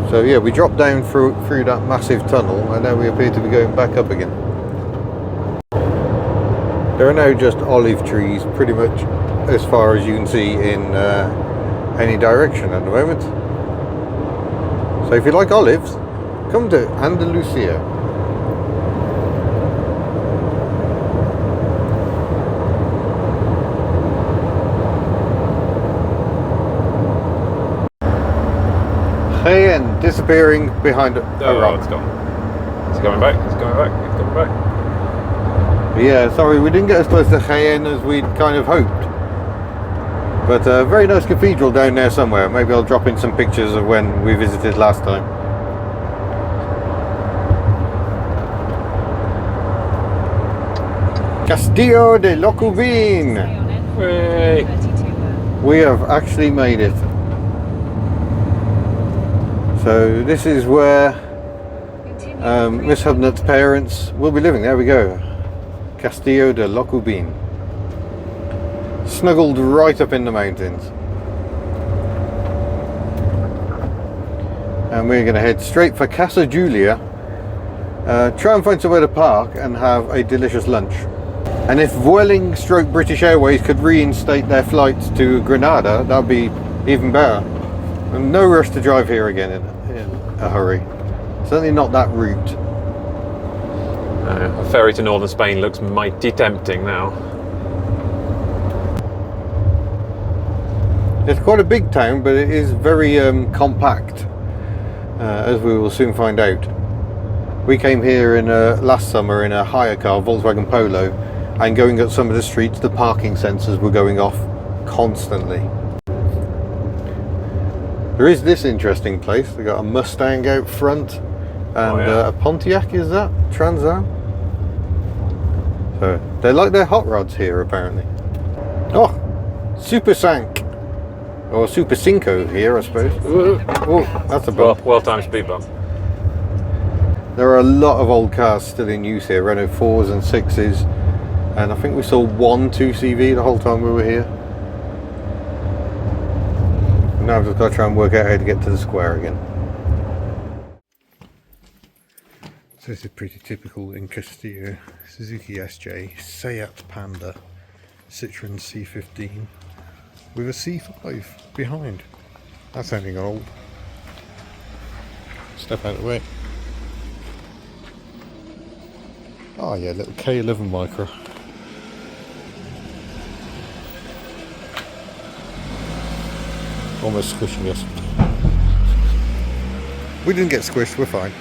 So yeah, we dropped down through that massive tunnel, and now we appear to be going back up again. There are now just olive trees pretty much as far as you can see in any direction at the moment. So if you like olives, come to Andalucia. Hey, and disappearing behind a rock. It's gone. It's coming back. It's coming back. It's coming back. Yeah, sorry, we didn't get as close to Jaén as we'd kind of hoped. But a very nice cathedral down there somewhere. Maybe I'll drop in some pictures of when we visited last time. Castillo de Locubin. Hey. We have actually made it. So this is where Miss HubNut's parents will be living. There we go. Castillo de Locubin. Snuggled right up in the mountains. And we're going to head straight for Casa Julia. Try and find somewhere to park and have a delicious lunch. And if Vueling / British Airways could reinstate their flights to Granada, that'd be even better. And no rush to drive here again in a hurry. Certainly not that route. A ferry to northern Spain looks mighty tempting now. It's quite a big town, but it is very compact, as we will soon find out. We came here in last summer in a hire car, Volkswagen Polo, and going up some of the streets, the parking sensors were going off constantly. There is this interesting place. They got a Mustang out front, and a Pontiac, is that? Trans Am? So they like their hot rods here, apparently. Oh, Super Sank. Or Super Cinco here, I suppose. Oh, that's a bump. Well timed speed bump. There are a lot of old cars still in use here, Renault 4s and 6s. And I think we saw one 2CV the whole time we were here. Now I've just got to try and work out how to get to the square again. So this is pretty typical in Castillo. Suzuki SJ, Seat Panda, Citroen C15 with a C5 behind. That's sounding old. Step out of the way. Oh yeah, little K11 Micro. Almost squishing us. We didn't get squished, we're fine.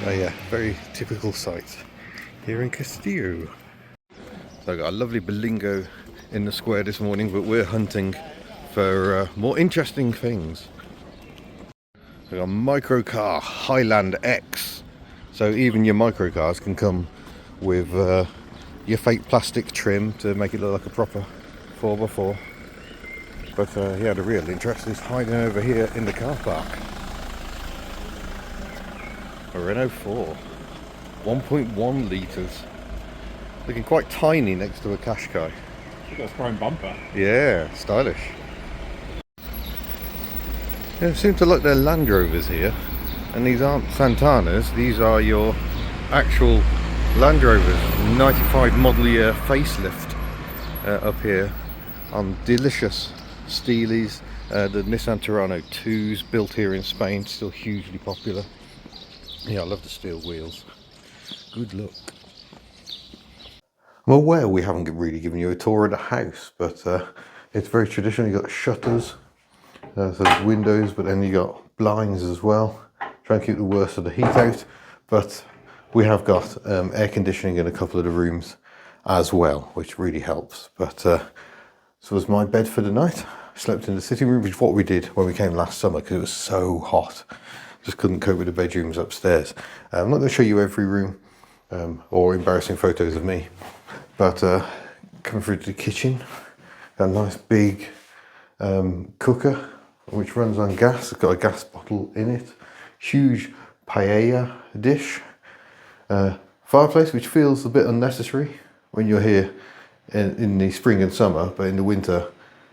Oh yeah, very typical sight here in Castillo. So I got a lovely Berlingo in the square this morning, but we're hunting for more interesting things. We've got a microcar Highland X. So even your microcars can come with your fake plastic trim to make it look like a proper 4x4. But yeah, the real interest is hiding over here in the car park. A Renault 4, 1.1 litres. Looking quite tiny next to a Qashqai. It's got a chrome bumper. Yeah, stylish. Yeah, seem to like their Land Rovers here, and these aren't Santanas, these are your actual Land Rovers, 95 model year facelift up here on delicious Steelies. The Nissan Terrano 2s built here in Spain, still hugely popular. Yeah, I love the steel wheels. Good look. I'm aware we haven't really given you a tour of the house, but it's very traditional. You've got shutters, so there's windows, but then you got blinds as well. Try and keep the worst of the heat out, but we have got air conditioning in a couple of the rooms as well, which really helps. But so was my bed for the night. I slept in the sitting room, which is what we did when we came last summer because it was so hot. Just couldn't cope with the bedrooms upstairs. I'm not going to show you every room or embarrassing photos of me, but coming through to the kitchen, got a nice big cooker which runs on gas. It's got a gas bottle in it. Huge paella dish. Fireplace, which feels a bit unnecessary when you're here in the spring and summer, but in the winter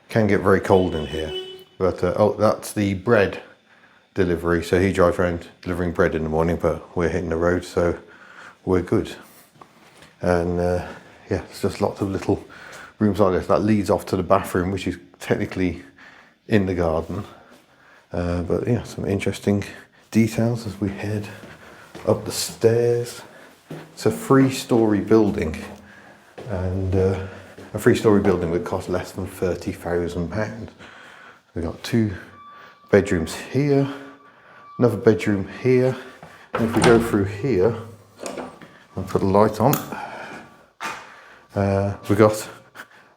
can get very cold in here. But oh, that's the bread delivery, so he drives around delivering bread in the morning, but we're hitting the road, so we're good. And yeah, it's just lots of little rooms like this. That leads off to the bathroom, which is technically in the garden, but yeah, some interesting details as we head up the stairs. It's a 3-storey building, and a 3-storey building would cost less than £30,000. We've got 2 bedrooms here, another bedroom here, and if we go through here and put a light on, we've got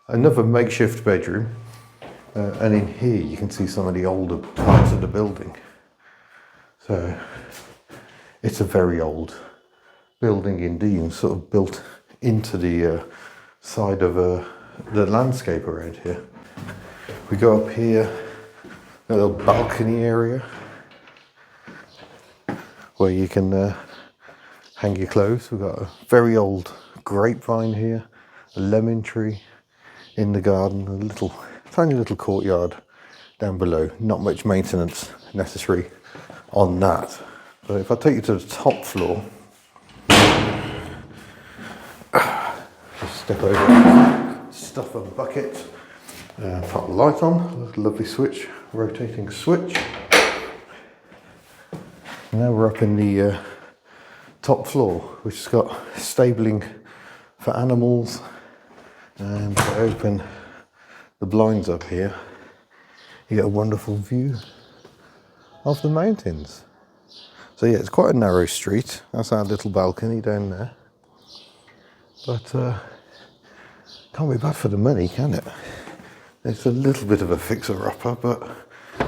another makeshift bedroom, and in here you can see some of the older parts of the building. So it's a very old building indeed, and sort of built into the side of the landscape around here. We go up here, a little balcony area where you can hang your clothes. We've got a very old grapevine here, a lemon tree in the garden, a little tiny little courtyard down below. Not much maintenance necessary on that. But if I take you to the top floor, just step over, stuff a bucket, put the light on, a lovely switch, rotating switch. Now we're up in the top floor, which has got stabling for animals, and if I open the blinds up here, you get a wonderful view of the mountains. So yeah, it's quite a narrow street. That's our little balcony down there, but can't be bad for the money, can it? It's a little bit of a fixer-upper, but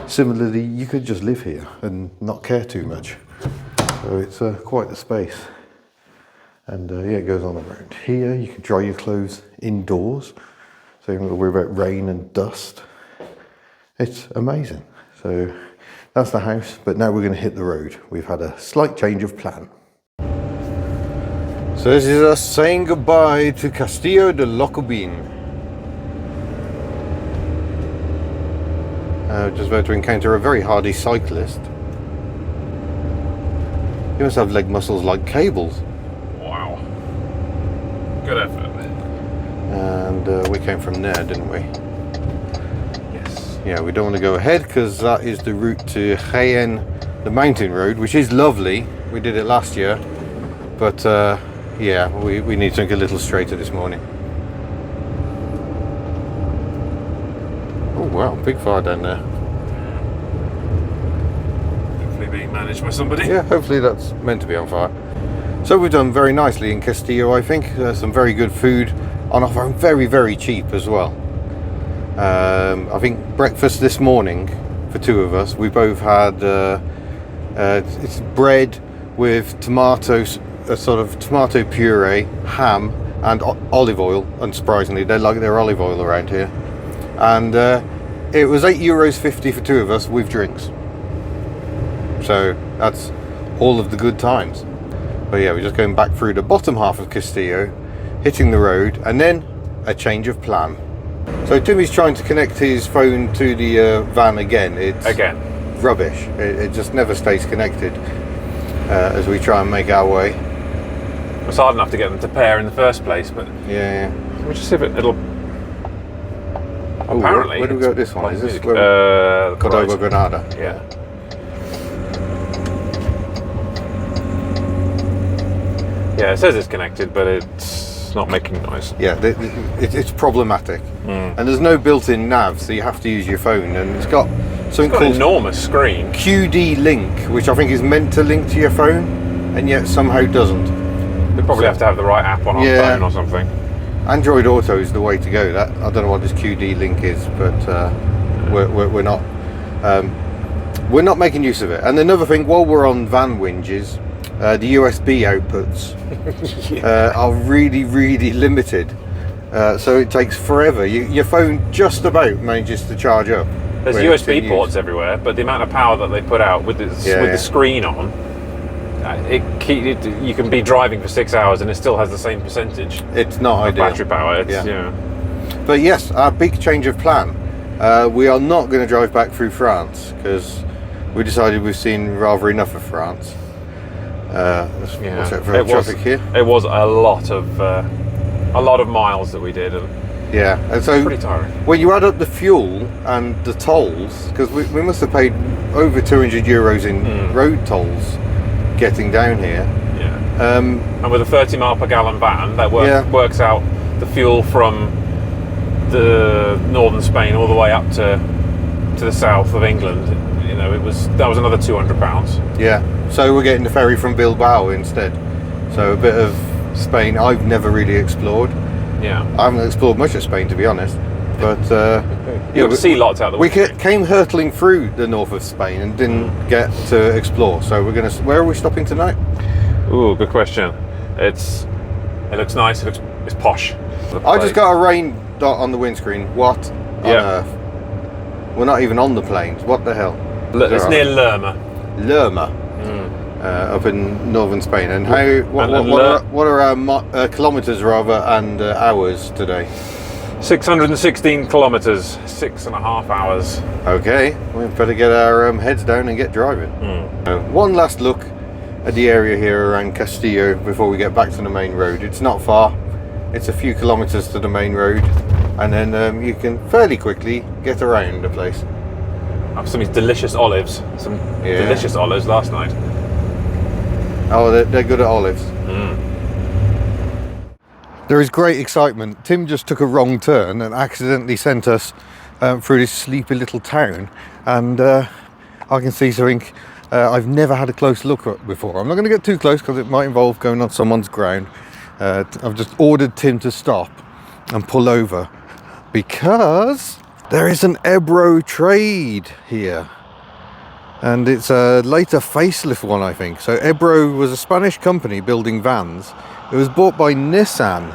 similarly you could just live here and not care too much. So it's quite the space. And yeah, it goes on around here. You can dry your clothes indoors, so you don't have to worry about rain and dust. It's amazing. So that's the house, but now we're going to hit the road. We've had a slight change of plan. So this is us saying goodbye to Castillo de Locobin. Just about to encounter a very hardy cyclist. He must have leg muscles like cables. Wow. Good effort. And we came from there, didn't we? Yes. Yeah, we don't want to go ahead because that is the route to Jaén, the mountain road, which is lovely. We did it last year, but yeah, we need to go a little straighter this morning. Oh wow, big fire down there. Hopefully being managed by somebody. Yeah, hopefully that's meant to be on fire. So we've done very nicely in Castillo, I think. Some very good food on offer, and very, very cheap as well. I think breakfast this morning for 2 of us, we both had It's bread with tomatoes, a sort of tomato puree, ham, and olive oil. Unsurprisingly, they like their olive oil around here. And it was €8.50 for two of us with drinks. So that's all of the good times. But yeah, we're just going back through the bottom half of Castillo, hitting the road, and then a change of plan. So Timmy's trying to connect his phone to the van again. It's rubbish. It just never stays connected as we try and make our way. It's hard enough to get them to pair in the first place, but yeah. Let me just see if it'll. Oh, apparently, where do we go? This one? Is this Cordova Granada? Yeah. Yeah, it says it's connected, but it's not making noise. Yeah, it's problematic. And there's no built-in nav, so you have to use your phone. And it's got something called an enormous screen. QD Link, which I think is meant to link to your phone, and yet somehow doesn't. We probably have to have the right app on our phone or something. Android Auto is the way to go. That I don't know what this QD Link is, but we're not making use of it. And another thing, while we're on van whinges, the USB outputs are really, really limited. So it takes forever. Your phone just about manages to charge up. There's USB ports everywhere, but the amount of power that they put out with the screen on, you can be driving for 6 hours and it still has the same percentage. It's not ideal. Battery power. But yes, our big change of plan. We are not going to drive back through France because we decided we've seen rather enough of France. What's it for traffic here? It was a lot of miles that we did, and so pretty tiring. When you add up the fuel and the tolls, because we must have paid over €200 in road tolls getting down here. And with a 30 mile per gallon van, that works out the fuel from the northern Spain all the way up to the south of England. That was another £200. Yeah, so we're getting the ferry from Bilbao instead. So a bit of Spain I've never really explored. Yeah, I haven't explored much of Spain, to be honest. But we see lots out the we came hurtling through the north of Spain and didn't get to explore. So we're gonna. Where are we stopping tonight? Ooh, good question. It looks nice. It's posh. I just got a rain dot on the windscreen. What on earth? We're not even on the plains. What the hell? It's near Lerma. Lerma. Up in northern Spain. And what are our kilometres rather and hours today? 616 kilometres, 6.5 hours. Okay, we better get our heads down and get driving. One last look at the area here around Castillo before we get back to the main road. It's not far. It's a few kilometres to the main road, and then you can fairly quickly get around the place. I have some delicious olives. Delicious olives last night. Oh, they're good at olives. There is great excitement. Tim just took a wrong turn and accidentally sent us through this sleepy little town, and I can see something I've never had a close look at before. I'm not going to get too close because it might involve going on someone's ground. I've just ordered Tim to stop and pull over because there is an Ebro trade here. And it's a later facelift one, I think. So Ebro was a Spanish company building vans. It was bought by Nissan.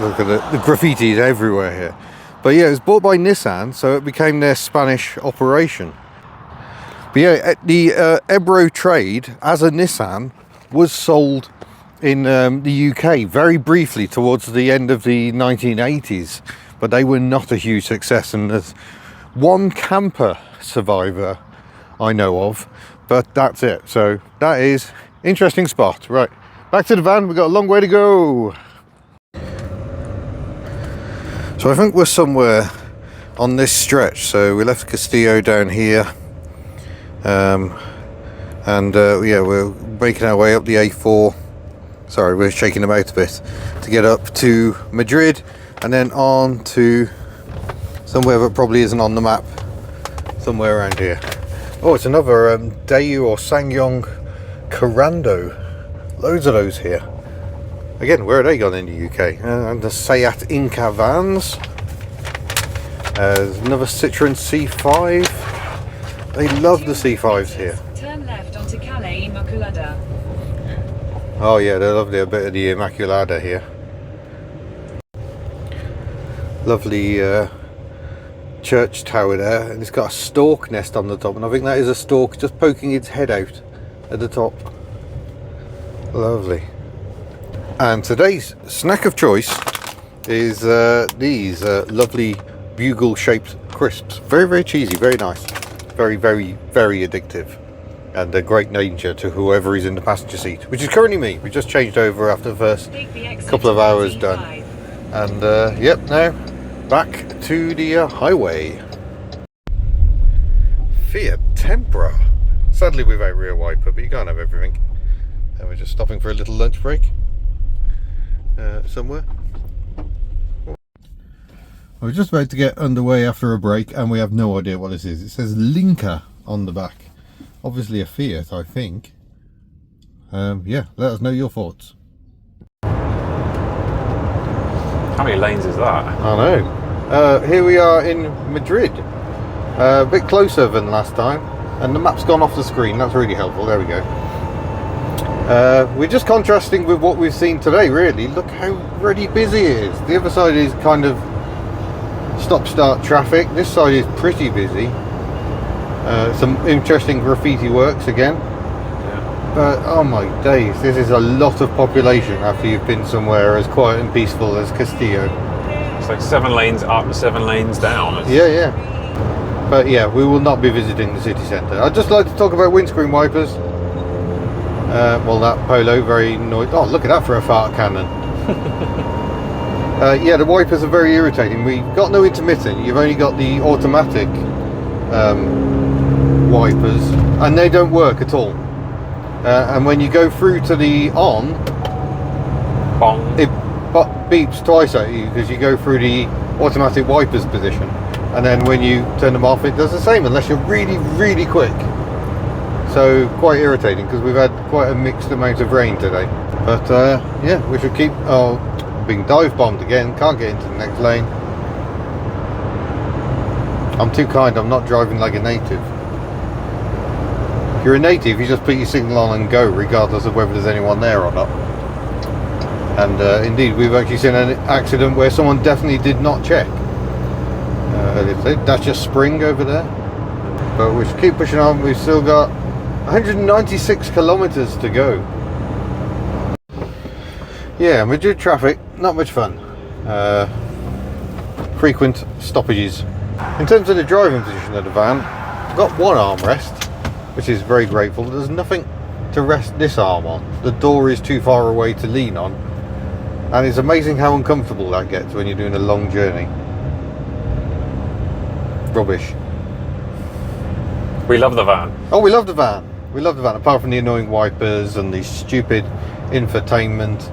Look at the graffitis everywhere here. But yeah, it was bought by Nissan, so it became their Spanish operation. But yeah, the Ebro trade as a Nissan was sold in the UK very briefly towards the end of the 1980s. But they were not a huge success, and there's one camper survivor I know of, but that's it. So that is interesting spot. Right, back to the van. We've got a long way to go. So I think we're somewhere on this stretch. So we left Castillo down here, and we're making our way up the A4. Sorry, we're shaking about a bit to get up to Madrid, and then on to somewhere that probably isn't on the map, somewhere around here. Oh, it's another Daewoo or Sangyong Corando. Loads of those here. Again, where are they gone in the UK? And the Seat Inca vans. There's another Citroen C5. They love the C5s here. Turn left onto Calle Immaculada. Oh yeah, they're lovely, a bit of the Immaculada here. Lovely church tower there, and it's got a stork nest on the top, and I think that is a stork just poking its head out at the top. Lovely. And today's snack of choice is these lovely bugle shaped crisps. Very, very cheesy, very nice, very, very, very addictive, and a great danger to whoever is in the passenger seat, which is currently me. We just changed over after the first couple of hours done, and yep, now back to the highway. Fiat Tempra, sadly without rear wiper, but you can't have everything. And we're just stopping for a little lunch break somewhere. We're just about to get underway after a break, and we have no idea what this is. It says Linka on the back, obviously a Fiat, I think. Yeah, let us know your thoughts. How many lanes is that? I know. Here we are in Madrid, a bit closer than last time, and the map's gone off the screen. That's really helpful. There we go. We're just contrasting with what we've seen today, really. Look how really busy it is. The other side is kind of stop-start traffic. This side is pretty busy. Some interesting graffiti works again. Yeah. But oh my days, this is a lot of population after you've been somewhere as quiet and peaceful as Castillo. It's like 7 lanes up, 7 lanes down. Yeah. But yeah, we will not be visiting the city centre. I'd just like to talk about windscreen wipers. Well, that Polo, very noisy. Oh, look at that for a fart cannon. Yeah, the wipers are very irritating. We've got no intermittent. You've only got the automatic wipers, and they don't work at all. And when you go through to the on, Bong. it beeps twice at you because you go through the automatic wipers position, and then when you turn them off, it does the same unless you're really, really quick. So quite irritating because we've had quite a mixed amount of rain today. But yeah, we should keep. Oh, being dive bombed again. Can't get into the next lane. I'm too kind. I'm not driving like a native. If you're a native, you just put your signal on and go, regardless of whether there's anyone there or not. And indeed, we've actually seen an accident where someone definitely did not check. That's just spring over there. But we should keep pushing on. We've still got 196 kilometers to go. Yeah, Madrid traffic, not much fun. Frequent stoppages. In terms of the driving position of the van, I've got one armrest, which is very grateful. There's nothing to rest this arm on. The door is too far away to lean on, and it's amazing how uncomfortable that gets when you're doing a long journey. Rubbish. We love the van. Oh, we love the van. We love the van, apart from the annoying wipers and the stupid infotainment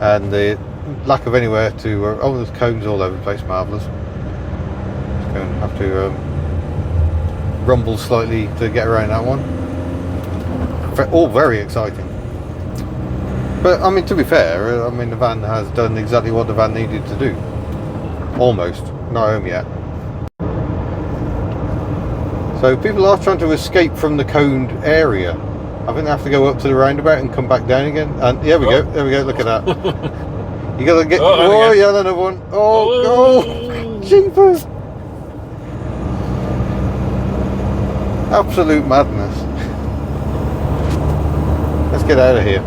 and the lack of anywhere to. Oh, there's cones all over the place. Marvellous. Just going to have to rumble slightly to get around that one. All very exciting. But I mean, to be fair, I mean the van has done exactly what the van needed to do. Almost. Not home yet. So people are trying to escape from the coned area. I think they have to go up to the roundabout and come back down again. And there we go. There we go. Look at that. You gotta get. Oh yeah, another one. Oh, jeepers! Absolute madness. Let's get out of here.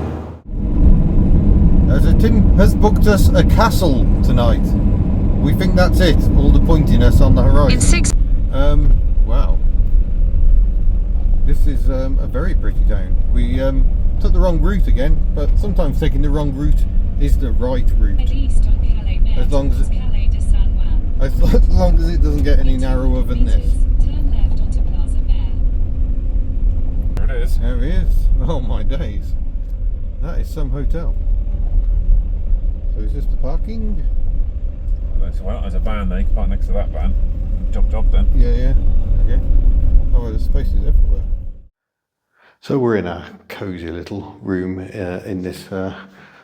Tim has booked us a castle tonight. We think that's it. All the pointiness on the horizon. Wow. This is a very pretty town. We took the wrong route again, but sometimes taking the wrong route is the right route. As long as it doesn't get any narrower than this. There it is. There it is. Oh my days. That is some hotel. So is this the parking? Well, there's a van there. You can park next to that van. Job then. Yeah. Okay. Oh, there's spaces everywhere. So we're in a cosy little room in this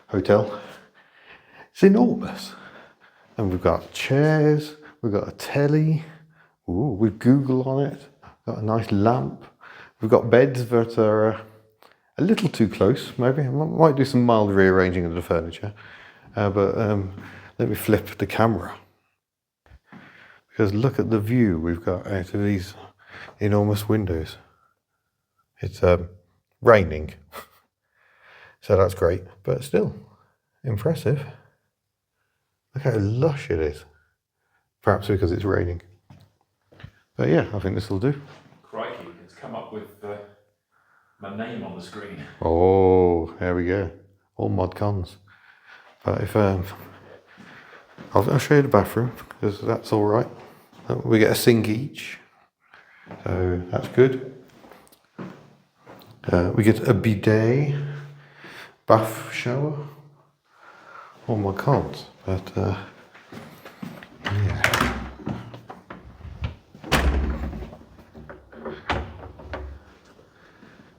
hotel. It's enormous. And we've got chairs, we've got a telly, with Google on it, got a nice lamp. We've got beds that are a little too close, maybe. I might do some mild rearranging of the furniture. But let me flip the camera. Because look at the view we've got out of these enormous windows. It's raining, so that's great, but still impressive. Look how lush it is. Perhaps because it's raining. But yeah, I think this will do. Crikey, it's come up with my name on the screen. Oh, there we go. All mod cons. But if I'll show you the bathroom, because that's all right. We get a sink each, so that's good. We get a bidet, bath shower. All mod cons, but yeah.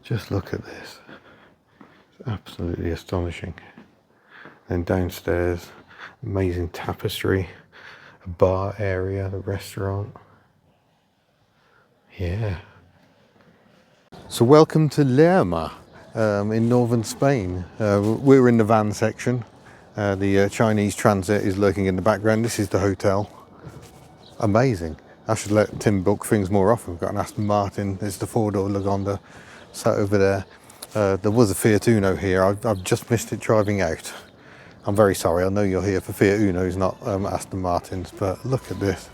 Just look at this. It's absolutely astonishing. And downstairs, amazing tapestry, a bar area, the restaurant. Yeah. So welcome to Lerma in northern Spain. We're in the van section. The Chinese transit is lurking in the background. This is the hotel. Amazing. I should let Tim book things more often. We've got an Aston Martin. There's the four-door Lagonda sat over there. There was a Fiat Uno here. I've just missed it driving out. I'm very sorry. I know you're here for Fiat Unos, not Aston Martins, but look at this.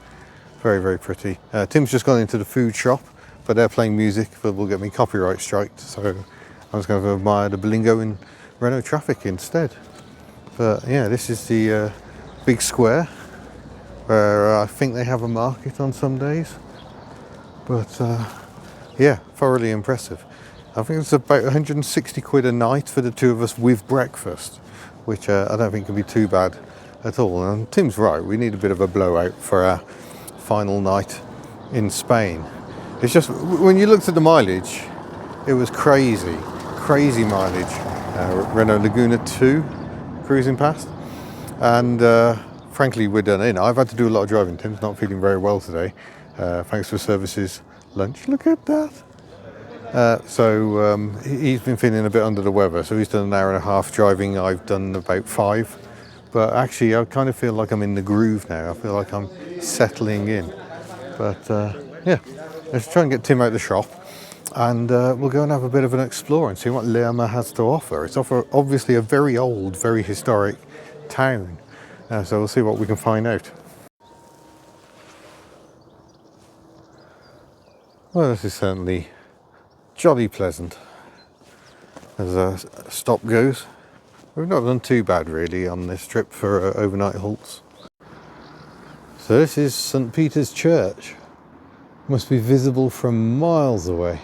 Very, very pretty. Tim's just gone into the food shop, but they're playing music that will get me copyright striked. So I'm just going to admire the Bilingo and Renault traffic instead. But yeah, this is the big square where I think they have a market on some days. But yeah, thoroughly impressive. I think it's about 160 quid a night for the two of us with breakfast, which I don't think can be too bad at all. And Tim's right, we need a bit of a blowout for our final night in Spain. It's just, when you looked at the mileage, it was crazy mileage. Renault Laguna 2 cruising past, and frankly we're done in. I've had to do a lot of driving. Tim's not feeling very well today, thanks for services lunch. Look at that. So he's been feeling a bit under the weather, so he's done an hour and a half driving. I've done about 5, but actually I kind of feel like I'm in the groove now. I feel like I'm settling in. But yeah, let's try and get Tim out of the shop, and we'll go and have a bit of an explore and see what Lerma has to offer. It's obviously a very old, very historic town, so we'll see what we can find out. Well, this is certainly jolly pleasant as a stop goes. We've not done too bad really on this trip for overnight halts. So this is St. Peter's Church. Must be visible from miles away.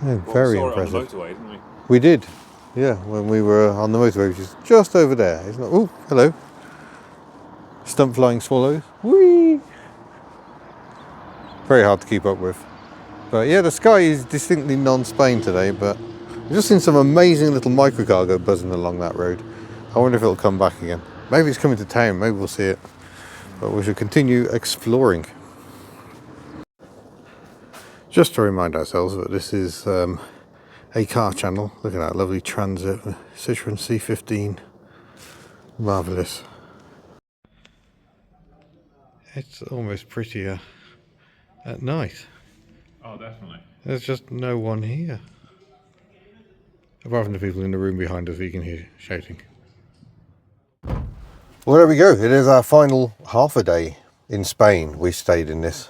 Yeah, very impressive. On the motorway, didn't we? We did, yeah, when we were on the motorway, which is just over there. Isn't it? Oh, hello. Stump flying swallows. Whee! Very hard to keep up with. But yeah, the sky is distinctly non-Spain today, but I've just seen some amazing little microcargo buzzing along that road. I wonder if it'll come back again. Maybe it's coming to town, maybe we'll see it. But we should continue exploring. Just to remind ourselves that this is a car channel. Look at that lovely Transit, Citroen C15. Marvellous. It's almost prettier at night. Oh, definitely. There's just no one here. Apart from the people in the room behind us, you can hear shouting. Well, there we go. It is our final half a day in Spain. We stayed in this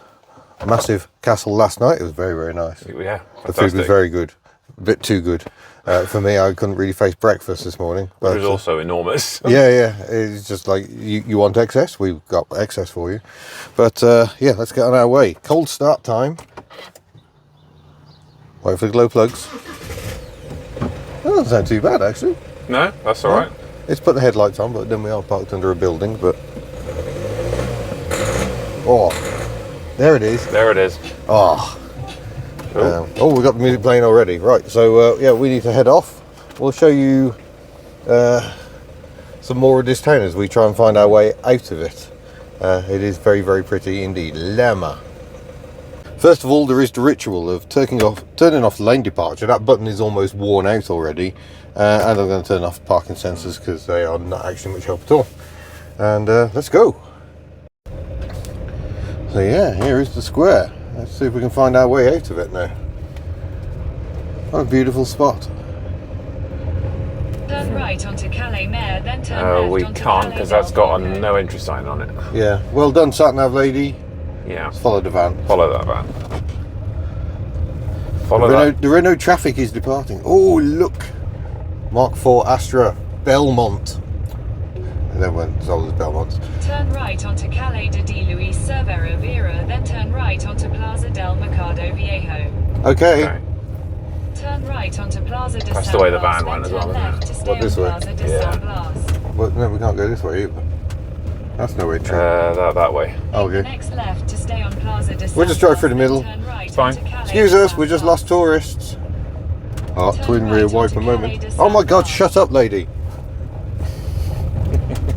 massive castle last night. It was very, very nice. Yeah, fantastic. The food was very good. A bit too good. For me, I couldn't really face breakfast this morning. But it was also enormous. yeah. It's just like, you want excess? We've got excess for you. But yeah, let's get on our way. Cold start time. Wait for the glow plugs. That doesn't sound too bad, actually. No, that's all right. It's put the headlights on, but then we are parked under a building. But oh, there it is. There it is. Oh, we've got the music playing already. Right, so yeah, we need to head off. We'll show you some more of this town as we try and find our way out of it. It is very, very pretty indeed. Lerma. First of all, there is the ritual of turning off lane departure. That button is almost worn out already, and I'm going to turn off parking sensors because they are not actually much help at all. And let's go. So yeah, here is the square. Let's see if we can find our way out of it now. What a beautiful spot. Turn right onto Calais Mare, then turn left We onto can't Calais because that's Del got a Marco. no entry sign on it. Yeah, well done, sat-nav lady. Yeah. Let's follow the van. Follow that van. Follow that. The Renault traffic is departing. Oh, look. Mark IV Astra, Belmont. They weren't sold as Belmonts. Turn right onto Calais de Luis Cervera Vera, then turn right onto Plaza del Mercado Viejo. Okay. Okay. Turn right onto Plaza de That's San the way the Blas, van then went as turn well, isn't left it? to stay What, on this way? Plaza de Yeah. San Blas. Well, no, we can't go this way either. That's no entry. That way. Okay. Next left to stay on Plaza de San We'll just drive Blas, through the then middle. turn right It's fine. onto Calais Excuse de us, San we just Blas. lost tourists. Oh, Turn twin right rear onto wiper Calais moment. de Oh my San god, Blas. shut up, lady.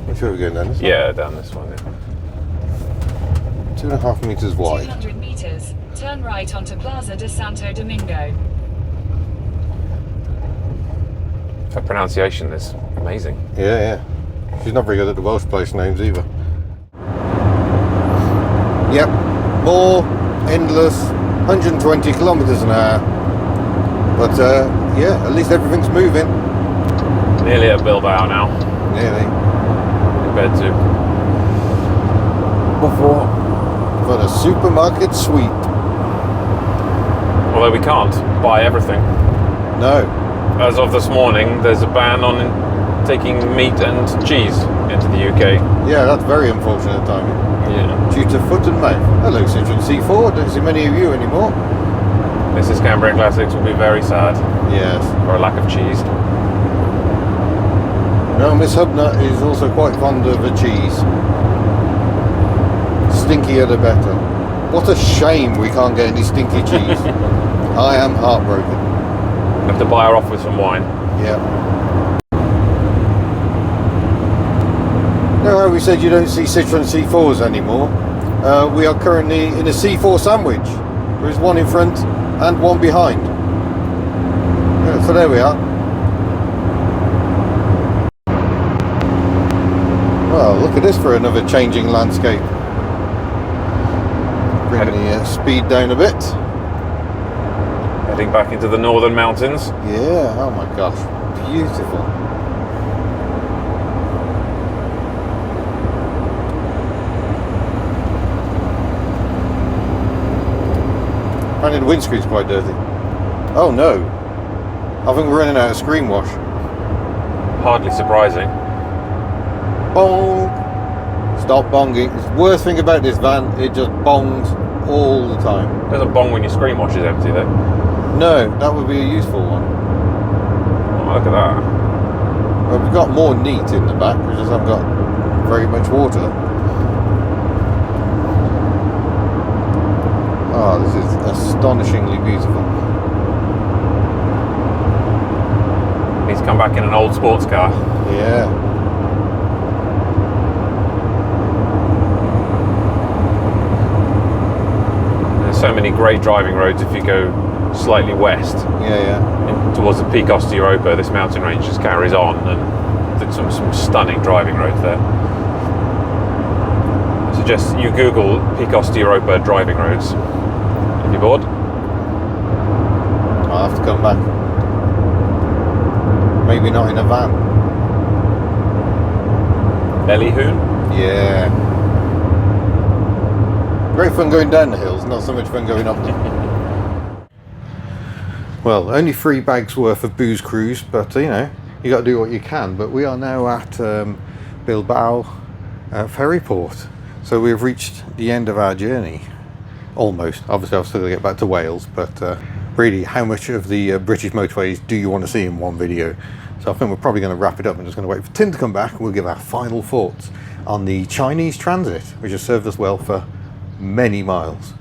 I'm sure we're going down this one. Yeah, down this one. Yeah. 2.5 meters wide. 200 meters. Turn right onto Plaza de Santo Domingo. Her pronunciation is amazing. Yeah. She's not very good at the Welsh place names either. Yep, more endless 120 kilometers an hour. But yeah, at least everything's moving. Nearly at Bilbao now, Nearly. compared to before. For the supermarket sweep. Although we can't buy everything. No. As of this morning, there's a ban on taking meat and cheese into the UK. Yeah, that's very unfortunate timing. Yeah. Due to foot and mouth. Hello, Citroen C4. Don't see many of you anymore. Mrs. Cambrian Classics will be very sad Yes. for a lack of cheese. No, Miss HubNut is also quite fond of a cheese. Stinkier the better. What a shame we can't get any stinky cheese. I am heartbroken. Have to buy her off with some wine. Yeah. You know how we said you don't see Citroen C4s anymore? We are currently in a C4 sandwich. There is one in front and one behind. Yeah, so there we are. Well, look at this for another changing landscape. Bring the speed down a bit. Heading back into the northern mountains. Yeah, oh my gosh, beautiful. Apparently the windscreen's quite dirty. Oh no, I think we're running out of screen wash. Hardly surprising. Bong! Stop bonging. It's the worst thing about this van, it just bongs all the time. Doesn't bong when your screen wash is empty though. No, that would be a useful one. Oh, look at that. Well, we've got more neat in the back, we just haven't got very much water. Oh, this is astonishingly beautiful. He's come back in an old sports car. Yeah. There's so many great driving roads if you go slightly west Yeah. towards the Picos de Europa. This mountain range just carries on, and there's some stunning driving roads there. I suggest you Google Picos de Europa driving roads if you're bored. I'll have to come back. Maybe not in a van. Ballyhoon? Yeah. Great fun going down the hills, not so much fun going up them. Well, only 3 bags worth of booze cruise, but you know, you got to do what you can. But we are now at Bilbao ferry port. So we've reached the end of our journey. Almost. Obviously, I've still got to get back to Wales, but really, how much of the British motorways do you want to see in one video? So I think we're probably going to wrap it up. I'm just going to wait for Tim to come back and we'll give our final thoughts on the Chinese transit, which has served us well for many miles.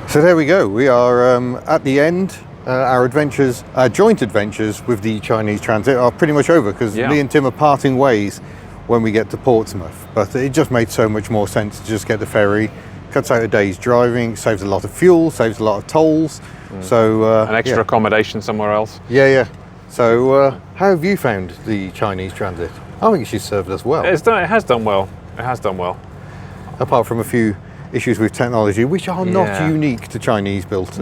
So there we go. We are at the end. Our adventures, our joint adventures with the Chinese transit are pretty much over because me and Tim are parting ways when we get to Portsmouth. But it just made so much more sense to just get the ferry, cuts out a day's driving, saves a lot of fuel, saves a lot of tolls. So An extra accommodation somewhere else. Yeah. So how have you found the Chinese transit? I think she's served us well. It has done well. It has done well. Apart from a few issues with technology, which are not unique to Chinese-built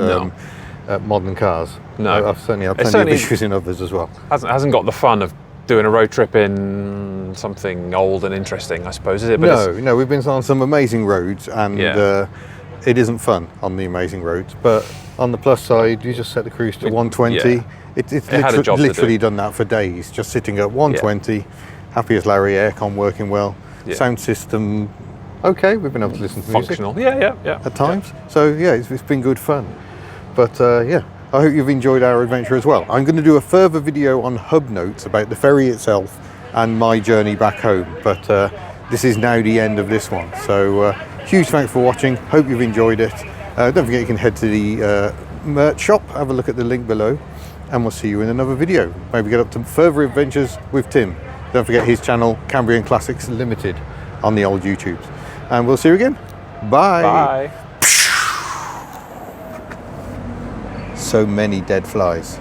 modern cars. No. I've certainly had plenty of issues in others as well. Hasn't got the fun of doing a road trip in something old and interesting, I suppose, is it? But No, we've been on some amazing roads, and it isn't fun on the amazing roads. But on the plus side, you just set the cruise to 120. Yeah. It's had a job to literally do. done that for days, just sitting at 120, happy as Larry, aircon working well, sound system okay. We've been able to listen to functional. music at times. So yeah, it's been good fun. But I hope you've enjoyed our adventure as well. I'm going to do a further video on HubNut about the ferry itself and my journey back home. But this is now the end of this one. So huge thanks for watching. Hope you've enjoyed it. Don't forget you can head to the merch shop, have a look at the link below, and we'll see you in another video. Maybe get up to further adventures with Tim. Don't forget his channel, Cambrian Classics Limited, on the old YouTubes. And we'll see you again. Bye. Bye. So many dead flies.